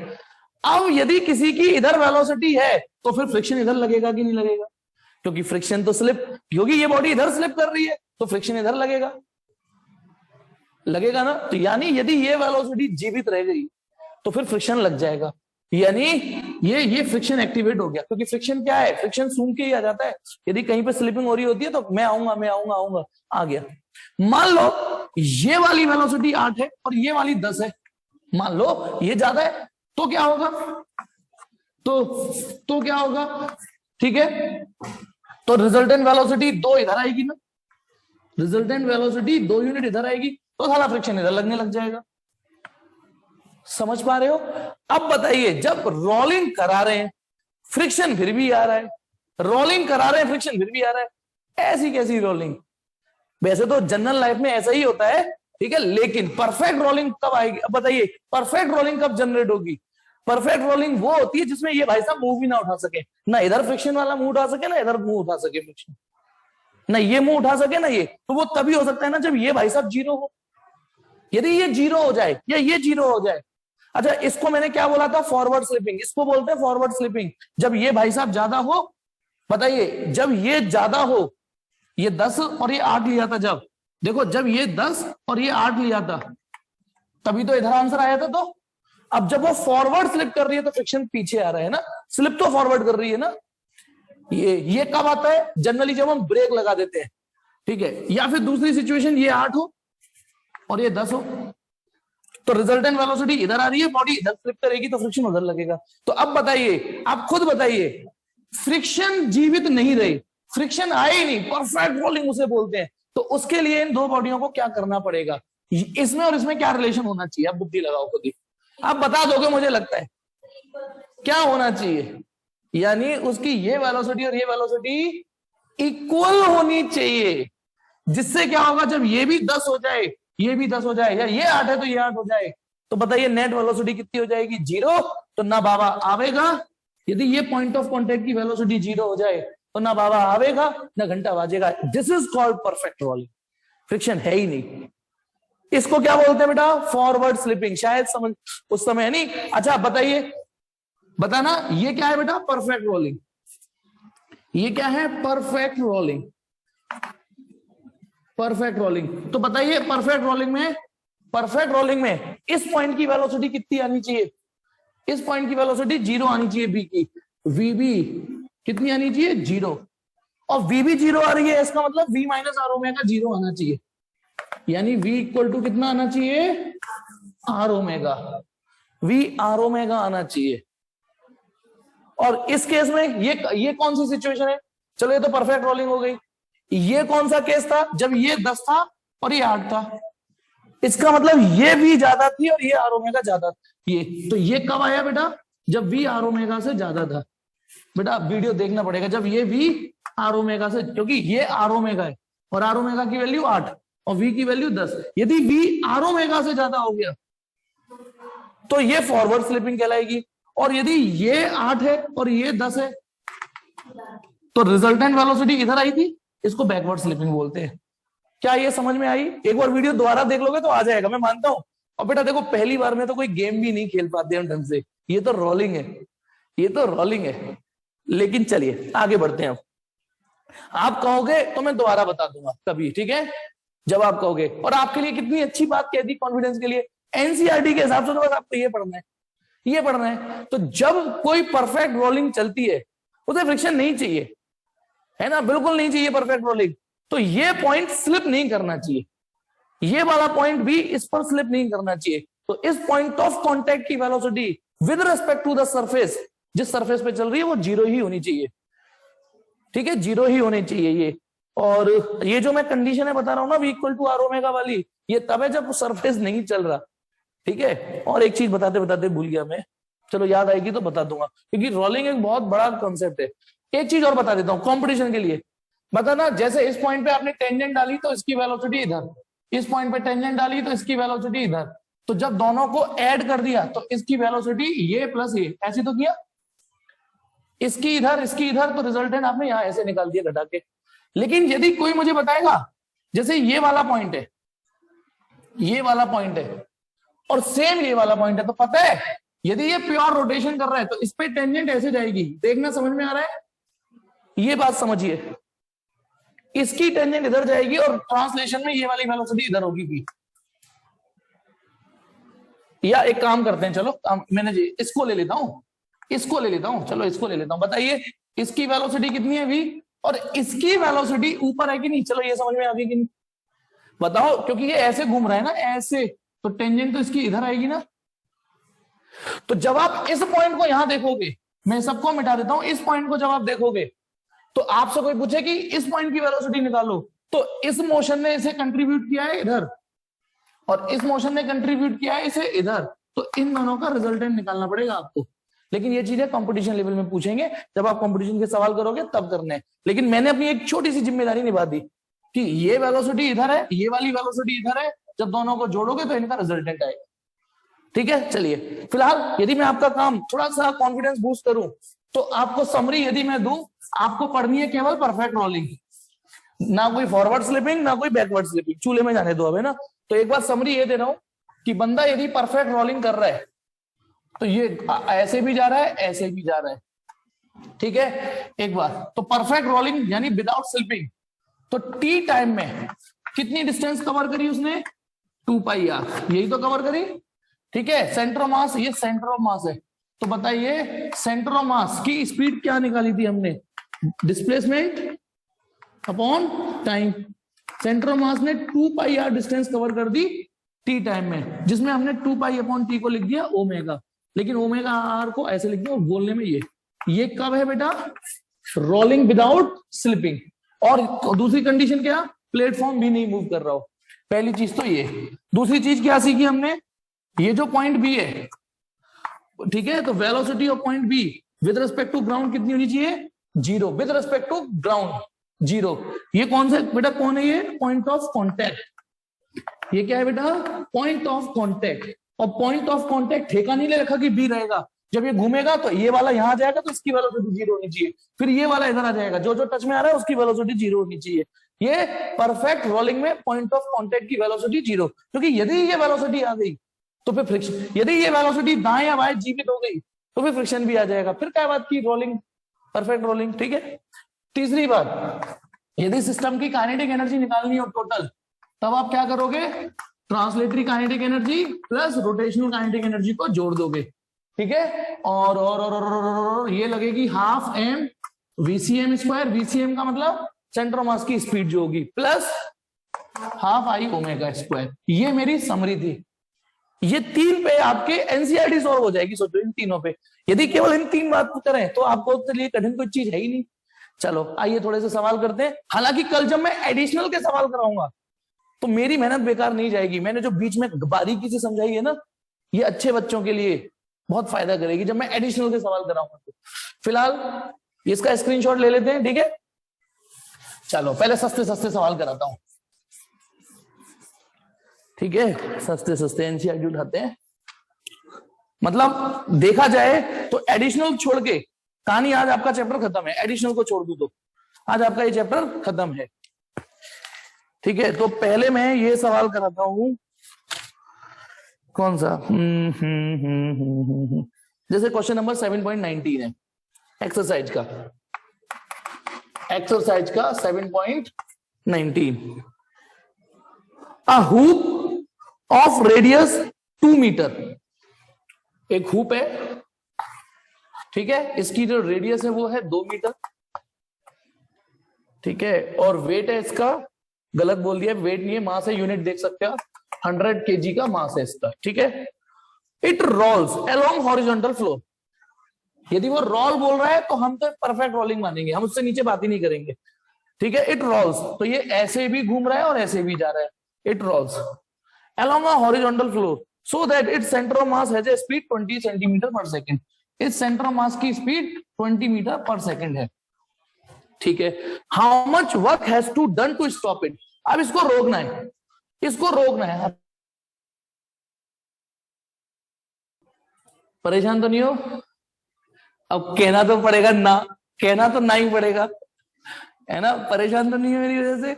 अब यदि किसी की इधर वेलोसिटी है तो फिर फ्रिक्शन इधर लगेगा कि नहीं लगेगा, क्योंकि फ्रिक्शन तो स्लिप, क्योंकि ये बॉडी इधर स्लिप कर रही है तो फ्रिक्शन इधर लगेगा, लगेगा ना। तो यानी यदि ये वेलोसिटी जीवित रह गई तो फिर फ्रिक्शन लग जाएगा, यानी ये फ्रिक्शन एक्टिवेट हो गया। क्योंकि फ्रिक्शन क्या है, फ्रिक्शन सूंघ के ही आ जाता है। यदि कहीं पे स्लिपिंग हो रही होती है तो मैं आऊंगा, आ गया। मान लो ये वाली वेलोसिटी 8 है और ये वाली 10 है, मान लो ये ज्यादा है, तो क्या होगा, तो क्या होगा, ठीक है। तो रिजल्टेंट वेलोसिटी 2 इधर आएगी ना, रिजल्टेंट वेलोसिटी 2 यूनिट इधर आएगी, तो सारा फ्रिक्शन इधर लगने लग जाएगा। समझ पा रहे हो। अब बताइए, जब रोलिंग करा रहे हैं फ्रिक्शन फिर भी आ रहा है, रोलिंग करा रहे हैं फ्रिक्शन फिर भी आ रहा है, ऐसी कैसी रोलिंग। वैसे तो जनरल लाइफ में ऐसा ही होता है, ठीक है, लेकिन परफेक्ट रोलिंग कब आएगी। अब बताइए परफेक्ट रोलिंग कब जनरेट होगी। परफेक्ट रोलिंग वो होती है जिसमें ये भाई साहब मूव भी ना उठा सके, ना इधर फ्रिक्शन वाला मुंह उठा सके, ना इधर मुंह उठा सके फ्रिक्शन, ना ये मुंह उठा सके ना ये। तो वो तभी हो सकता है ना जब ये भाई साहब जीरो हो। यदि ये जीरो हो जाए या ये जीरो हो जाए, अच्छा इसको मैंने क्या बोला था, फॉरवर्ड स्लिपिंग, इसको बोलते हैं फॉरवर्ड स्लिपिंग। जब ये भाई साहब ज्यादा हो, बताइए जब ये ज्यादा हो, ये 10 और ये 8 लिया था, जब देखो जब ये 10 और ये 8 लिया था तभी तो इधर आंसर आया था। तो अब जब वो फॉरवर्ड स्लिप कर रही है तो फ्रिक्शन पीछे आ रहा है ना, स्लिप तो फॉरवर्ड कर रही है ना। ये कब आता है, जनरली जब हम ब्रेक लगा देते हैं, ठीक है, या फिर दूसरी सिचुएशन ये 8 हो और ये 10 हो, तो रिजल्टेंट वेलोसिटी इधर आ रही है, बॉडी इधर स्लिप करेगी तो फ्रिक्शन उधर लगेगा। तो अब बताइए, आप खुद बताइए, फ्रिक्शन जीवित नहीं रही, फ्रिक्शन आए ही नहीं, परफेक्ट रोलिंग उसे बोलते हैं। तो उसके लिए इन दो बॉडियों को क्या करना पड़ेगा, इसमें और इसमें क्या रिलेशन होना चाहिए, आप बुद्धि लगाओ खुद ही, आप बता दोगे मुझे लगता है। क्या होना चाहिए, यानी उसकी ये वेलोसिटी और ये वेलोसिटी इक्वल होनी चाहिए, जिससे क्या होगा, जब ये भी 10 हो जाए ये भी 10 हो जाए, या ये 8 है तो ये 8 हो जाए, तो बताइए नेट वेलोसिटी कितनी हो जाएगी, 0। तो ना बाबा आवेगा, यदि ये पॉइंट ऑफ कांटेक्ट की वेलोसिटी 0 हो जाए तो ना बाबा आवेगा ना घंटा बाजेगा। This is called perfect rolling, friction है ही नहीं। इसको क्या बोलते हैं बेटा, फॉरवर्ड स्लिपिंग, शायद समझ उस समय नहीं। अच्छा बताइए, बताना ये क्या है बेटा, परफेक्ट रोलिंग। ये क्या है? Perfect rolling. Perfect rolling. तो बताइए परफेक्ट रोलिंग में इस पॉइंट की वेलोसिटी कितनी आनी चाहिए? इस पॉइंट की वेलोसिटी 0 आनी चाहिए बी की। वीबी कितनी आनी चाहिए? 0। और वीबी 0 आ रही है, इसका मतलब वी माइनस आर ओमेगा 0 आना चाहिए। यानी वी इक्वल टू कितना आना चाहिए? R omega. V R omega आना चाहिए। और इस केस में ये कौन सी सिचुएशन है? चलो ये तो परफेक्ट रोलिंग हो गई। ये कौन सा केस था? जब ये 10 था और ये 8 था। इसका मतलब ये वी ज्यादा थी और ये आर ओमेगा ज्यादा था। ये तो ये कब आया बेटा? जब वी आर ओमेगा से ज्यादा था। बेटा वीडियो देखना पड़ेगा। जब ये वी आर ओमेगा से, क्योंकि ये आर ओमेगा है और आर ओमेगा की वैल्यू 8 और वी की वैल्यू 10। यदि वी आर ओमेगा से ज्यादा हो गया तो ये फॉरवर्ड स्लिपिंग कहलाएगी। और यदि ये 8 है और ये 10 है तो रिजल्टेंट वेलोसिटी इधर आई थी, इसको बैकवर्ड स्लिपिंग बोलते हैं। क्या ये समझ में आई? एक बार वीडियो दोबारा देख लोगे तो आ जाएगा, मैं मानता हूं। और बेटा देखो पहली बार में तो कोई गेम भी नहीं खेल पाते हम ढंग से। ये तो रोलिंग है, ये तो रोलिंग है। लेकिन चलिए आगे बढ़ते हैं। आप कहोगे तो मैं दोबारा बता दूंगा कभी, ठीक है, जब आप कहोगे। और आपके लिए कितनी अच्छी बात कह दी कॉन्फिडेंस के लिए। एनसीईआरटी के हिसाब से तो बस आपको ये पढ़ना है, ये पढ़ना है। तो जब कोई परफेक्ट रोलिंग चलती है उसे फ्रिक्शन नहीं चाहिए, है ना, बिल्कुल नहीं चाहिए परफेक्ट रोलिंग। तो ये पॉइंट स्लिप नहीं करना चाहिए, ये वाला पॉइंट भी इस पर स्लिप नहीं करना चाहिए। तो इस पॉइंट ऑफ कांटेक्ट की velocity with respect to the surface, जिस सरफेस पे चल रही है वो 0 ही होनी चाहिए, ठीक है, 0 ही होनी चाहिए ये। और ये जो मैं कंडीशन है बता रहा हूं ना, V equal to R omega वाली, ये तब है जब सरफेस नहीं चल रहा, ठीक है। और एक चीज बताते बताते भूल गया मैं, चलो याद आएगी तो बता दूंगा, क्योंकि रोलिंग एक बहुत बड़ा कॉन्सेप्ट है। एक चीज और बता देता हूँ कॉम्पिटिशन के लिए। बताना, जैसे इस पॉइंट पे आपने टेंजेंट डाली तो इसकी वेलोसिटी इधर, इस पॉइंट पे टेंजेंट डाली तो इसकी वेलोसिटी इधर। तो जब दोनों को ऐड कर दिया तो इसकी वेलोसिटी ये प्लस ये, ऐसे तो किया, इसकी इधर इसकी इधर, तो रिजल्टेंट आपने यहां ऐसे निकाल दिया घटा के। लेकिन यदि कोई मुझे बताएगा जैसे ये वाला पॉइंट है, ये वाला पॉइंट है और सेम ये वाला पॉइंट है, तो पता है यदि ये प्योर रोटेशन कर रहा है तो इस पे टेंजेंट ऐसे जाएगी। देखना समझ में आ रहा है? ये बात समझिए, इसकी टेंजेंट इधर जाएगी और ट्रांसलेशन में ये वाली वेलोसिटी इधर होगी भी। या एक काम करते हैं, चलो मैंने इसको ले लेता हूं, इसको ले लेता हूं, चलो इसको ले लेता हूं। बताइए इसकी वेलोसिटी कितनी है वी, और इसकी वेलोसिटी ऊपर है कि नहीं? चलो ये समझ में आ गई कि नहीं बताओ, क्योंकि ये ऐसे घूम रहा है ना ऐसे, तो टेंजेंट तो इसकी इधर आएगी ना। तो जब आप इस पॉइंट को यहां देखोगे, मैं सबको मिटा देता हूं, इस पॉइंट को जब आप देखोगे तो आपसे कोई पूछे कि इस पॉइंट की वेलोसिटी निकालो, तो इस मोशन ने इसे कंट्रीब्यूट किया है इधर और इस मोशन ने कंट्रीब्यूट किया है इसे इधर, तो इन दोनों का रिजल्टेंट निकालना पड़ेगा आपको। लेकिन ये चीजें कंपटीशन लेवल में पूछेंगे, जब आप कंपटीशन के सवाल करोगे तब करने हैं। लेकिन मैंने अपनी एक छोटी सी जिम्मेदारी निभा दी कि ये वेलोसिटी इधर है, ये वाली वेलोसिटी इधर है, जब दोनों को जोड़ोगे तो इनका रिजल्टेंट आएगा, ठीक है। चलिए फिलहाल यदि मैं आपका काम थोड़ा सा कॉन्फिडेंस बूस्ट करूं तो आपको समरी यदि मैं दूं, आपको पढ़नी है केवल परफेक्ट रोलिंग, ना कोई फॉरवर्ड स्लिपिंग ना कोई बैकवर्ड स्लिपिंग, चूल्हे में जाने दो अब, है ना। तो एक बार समरी ये दे रहा हूं कि बंदा यदि परफेक्ट रोलिंग कर रहा है तो ये ऐसे भी जा रहा है ऐसे भी जा रहा है, ठीक है। एक बार तो परफेक्ट रोलिंग यानी विदाउट स्लिपिंग, तो टी टाइम में कितनी डिस्टेंस कवर करी उसने? 2 पाई आर, यही तो कवर करी, ठीक है। सेंटर ऑफ मास, ये सेंटर ऑफ मास है, तो बताइए सेंटर ऑफ मास की स्पीड क्या निकाली थी हमने? Displacement upon time. Centre of मास ने 2 पाई आर डिस्टेंस कवर कर दी टी टाइम में, जिसमें हमने 2 पाई अपॉन टी को लिख दिया ओमेगा, लेकिन ओमेगा आर को ऐसे लिख दिया और बोलने में ये कब है बेटा? Rolling without slipping. और दूसरी कंडीशन क्या? प्लेटफॉर्म भी नहीं मूव कर रहा हो। पहली चीज तो ये। दूसरी चीज क्या सीखी हमने? ये जो पॉइंट बी है, ठीक है, तो velocity of point B with respect to ground कितनी होनी चाहिए? 0। With respect to ground 0। ये कौन सा बेटा, कौन है ये? Point of contact. ये क्या है बेटा? Point of contact. और पॉइंट ऑफ कॉन्टैक्ट ठेका नहीं ले रखा कि बी रहेगा, जब ये घूमेगा तो ये वाला यहां आ जाएगा तो इसकी वेलोसिटी 0 होनी चाहिए, फिर ये वाला इधर आ जाएगा, जो जो टच में आ रहा है उसकी वेलोसिटी 0 होनी चाहिए। ये परफेक्ट रोलिंग में पॉइंट ऑफ कॉन्टैक्ट की वेलोसिटी 0, क्योंकि यदि ये वेलोसिटी आ गई तो फिर फ्रिक्शन, यदि ये वेलोसिटी दाएं या बाएं जीवित हो गई तो फिर फ्रिक्शन भी आ जाएगा, फिर क्या बात की? रोलिंग, परफेक्ट रोलिंग, ठीक है। तीसरी बात, यदि सिस्टम की काइनेटिक एनर्जी निकालनी हो टोटल, तब आप क्या करोगे, translatory kinetic energy plus rotational kinetic energy को जोड़ दोगे, ठीक है, और ये लगेगी half M VCM square, VCM का मतलब सेंटर ऑफ मास की स्पीड जो होगी, plus half I omega square. ये मेरी समरी थी। ये तीन पे आपके एनसीईआरटी सॉल्व हो जाएगी, सोचो इन तीनों पे। यदि केवल इन तीन बात करें तो आपको उसके लिए कठिन कोई चीज है ही नहीं। चलो आइए थोड़े से सवाल करते हैं। हालांकि कल जब मैं एडिशनल के सवाल कराऊंगा तो मेरी मेहनत बेकार नहीं जाएगी। मैंने जो बीच में बारीकी से समझाई है ना, ये अच्छे बच्चों के लिए बहुत फायदा करेगी जब मैं एडिशनल के सवाल कराऊंगा। तो फिलहाल इसका स्क्रीनशॉट ले लेते हैं, ठीक है। चलो पहले सस्ते सस्ते सवाल कराता हूं, ठीक है, सस्ते सस्ते एनसीईआरटी उठाते हैं। मतलब देखा जाए तो एडिशनल छोड़ के कहानी आज आपका चैप्टर खत्म है। एडिशनल को छोड़ दूं तो आज आपका ये चैप्टर खत्म है, ठीक है। तो पहले मैं ये सवाल कराता हूं, कौन सा, जैसे क्वेश्चन नंबर 7.19 है एक्सरसाइज का, एक्सरसाइज का 7.19। अ हुप ऑफ रेडियस 2 मीटर, एक हुप है, ठीक है, इसकी जो रेडियस है वो है 2 मीटर, ठीक है, और वेट है इसका, गलत बोल दिया, वेट नहीं है, मास है, यूनिट देख सकते हो, 100 kg का मास है इसका, ठीक है। It rolls along horizontal floor. यदि वो रोल बोल रहा है तो हम तो परफेक्ट रोलिंग मानेंगे, हम उससे नीचे बात ही नहीं करेंगे, ठीक है। इट रोल्स, तो ये ऐसे भी घूम रहा है और ऐसे भी जा रहा है। It rolls along a horizontal floor so that its center of mass has a speed 20 centimeter per second। इस सेंटर ऑफ मास की स्पीड 20 मीटर पर सेकंड है, ठीक है। How much work has to done to stop it. अब इसको रोकना है, इसको रोकना है। परेशान तो नहीं हो? अब कहना तो पड़ेगा ना, कहना तो ना ही पड़ेगा, है ना। परेशान तो नहीं है मेरी वजह से?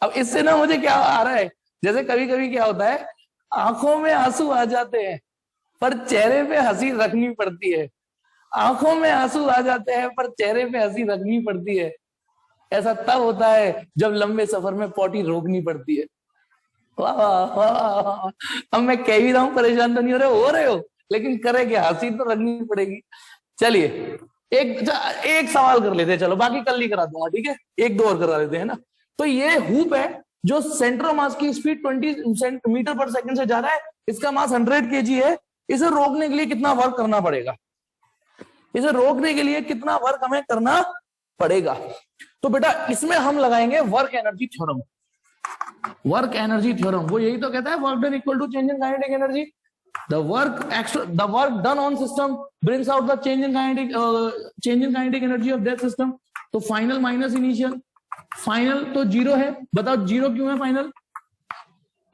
अब इससे ना मुझे क्या आ रहा है, जैसे कभी कभी क्या होता है, आंखों में आंसू आ जाते हैं पर चेहरे पे हंसी रखनी पड़ती है। आंखों में आंसू आ जाते हैं पर चेहरे पे हंसी रखनी पड़ती है। ऐसा तब होता है जब लंबे सफर में पॉटी रोकनी पड़ती है। वाह वाह वाह। अब मैं कह भी रहा हूं परेशान तो नहीं हो रहे हो, लेकिन करे क्या, हंसी तो रखनी पड़ेगी। चलिए एक सवाल कर लेते हैं, चलो बाकी कल ही करा दूंगा, ठीक है, एक दो और करा लेते हैं ना। तो ये हुप है जो सेंटर ऑफ मास की स्पीड 20 मीटर पर सेकंड से जा रहा है, इसका मास 100 kg है। इसे रोकने के लिए कितना वर्क करना पड़ेगा, इसे रोकने के लिए कितना वर्क हमें करना पड़ेगा? तो बेटा इसमें हम लगाएंगे work energy theorem. Work energy theorem वो यही तो कहता है, work done equal to change in kinetic energy. The work done on system brings out the change in kinetic energy of that system। तो फाइनल माइनस इनिशियल, फाइनल तो जीरो है। बताओ जीरो क्यों है? फाइनल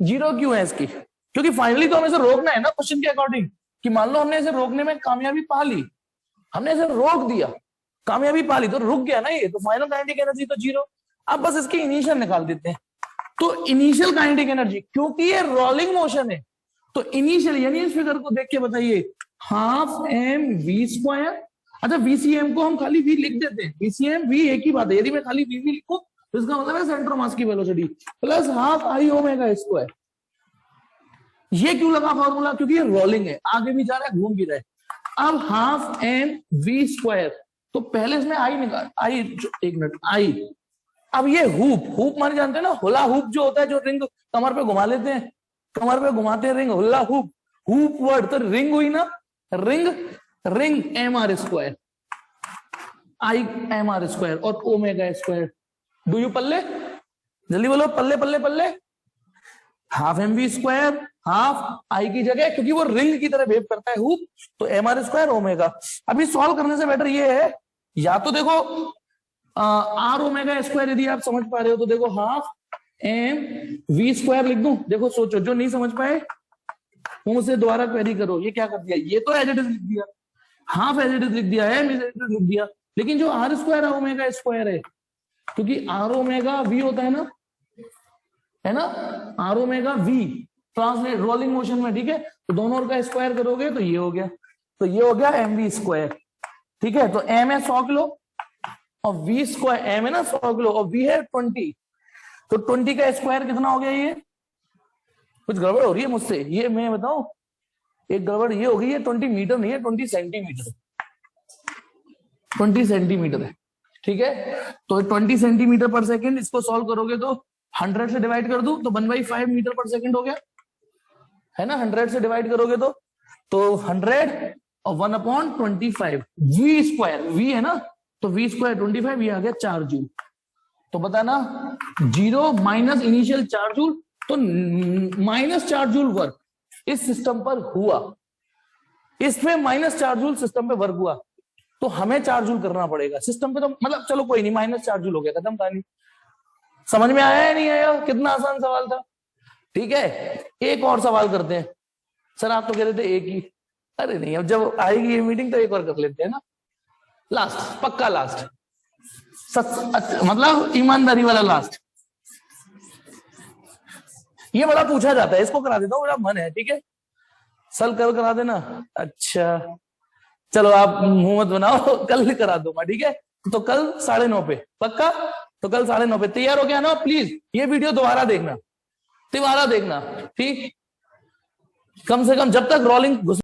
जीरो क्यों है इसकी? क्योंकि फाइनली तो हमें इसे रोकना है ना, क्वेश्चन के अकॉर्डिंग, कि मान लो हमने इसे रोकने में कामयाबी पा ली, हमने इसे रोक दिया, कामयाबी पा ली, तो रुक गया ना ये, तो फाइनल काइनेटिक एनर्जी तो जीरो। अब बस इसकी इनिशियल निकाल देते हैं। तो इनिशियल काइनेटिक एनर्जी, क्योंकि ये रोलिंग मोशन है, तो इनिशियल यानी इस फिगर को देख के बताइए, हाफ एम वी स्क्वायर। अच्छा वीसीएम को हम खाली वी लिख देते हैं, वीसीएम वी एक ही बात है। यदि मैं खाली वी लिखूं तो इसका मतलब है सेंटर ऑफ मास की velocity plus half I omega square. ये क्यों लगा फॉर्मूला? क्योंकि ये रोलिंग है, आगे भी जा रहा है, घूम भी रहा है। अब हाफ एम वी स्क्वायर, तो पहले इसमें आई निकाल, आई एक मिनट, आई। अब ये हुप माने जानते हैं ना, हुला हुप जो होता है, जो रिंग कमर पे घुमा लेते हैं, कमर पे घुमाते हैं ring, hula hoop, hoop word तो रिंग हुई ना, ring M R square, I M R square और ओमेगा स्क्वायर। डू यू पल्ले? जल्दी बोलो, पल्ले पल्ले पल्ले। Half M V square, half I की जगह, क्योंकि वो रिंग की तरह वेव करता है हुप, तो एम आर स्क्वायर ओमेगा। अभी सॉल्व करने से बेटर ये है, या तो देखो आर ओमेगा स्क्वायर, यदि आप समझ पा रहे हो तो देखो हाफ एम वी स्क्वायर लिख दूं। देखो सोचो, जो नहीं समझ पाए वो मुझसे दोबारा क्वेरी करो। ये क्या कर दिया, ये तो एज इट इज लिख दिया, हाफ एज इट इज लिख दिया, एम एज इट इज लिख दिया, लेकिन जो आर स्क्वायर है ओमेगा स्क्वायर है, क्योंकि आर ओमेगा वी होता है ना, R omega V translate rolling motion में, ठीक है। तो दोनों का स्क्वायर करोगे तो ये हो गया, तो ये हो गया एम वी स्क्वायर, ठीक है। तो एम है 100 किलो, और v स्क्वायर m है ना 100 किलो और v है 20, तो 20 का स्क्वायर कितना हो गया? ये कुछ गड़बड़ हो रही है मुझसे, ये मैं बताऊं, एक गड़बड़ ये हो गई है, 20 मीटर नहीं है, 20 सेंटीमीटर, 20 सेंटीमीटर है, ठीक है। तो 20 सेंटीमीटर पर सेकेंड, इसको सॉल्व करोगे तो 100 से डिवाइड कर दूं तो 1/5 मीटर पर सेकेंड हो गया, है ना। 100 से डिवाइड करोगे तो 100 और 1/25 v स्क्वायर, v है ना, तो v स्क्वायर 25, ये आ गया 4 जूल। तो बताना 0 माइनस इनिशियल 4 जूल, तो -4 जूल वर्क इस सिस्टम पर हुआ, इसमें -4 जूल सिस्टम पे वर्क हुआ, तो हमें 4 जूल करना पड़ेगा सिस्टम पे। तो मतलब चलो कोई नहीं, -4 जूल हो गया, खत्म कहानी। समझ में आया या नहीं आया? कितना आसान सवाल था, ठीक है। एक और सवाल करते हैं। सर आप तो कह रहे थे एक ही, अरे नहीं, अब जब आएगी ये मीटिंग तो एक और कर लेते हैं ना, लास्ट, पक्का लास्ट, मतलब ईमानदारी वाला लास्ट। ये बड़ा पूछा जाता है, इसको करा देता हूँ, मेरा मन है, ठीक है। सल कल करा देना, अच्छा चलो आप मुंह मत बनाओ, कल करा दूंगा, ठीक है। तो कल 9:30 पे पक्का, तो कल 9:30 पे तैयार हो गया ना। प्लीज ये वीडियो दोबारा देखना, ठीक, कम से कम जब तक रोलिंग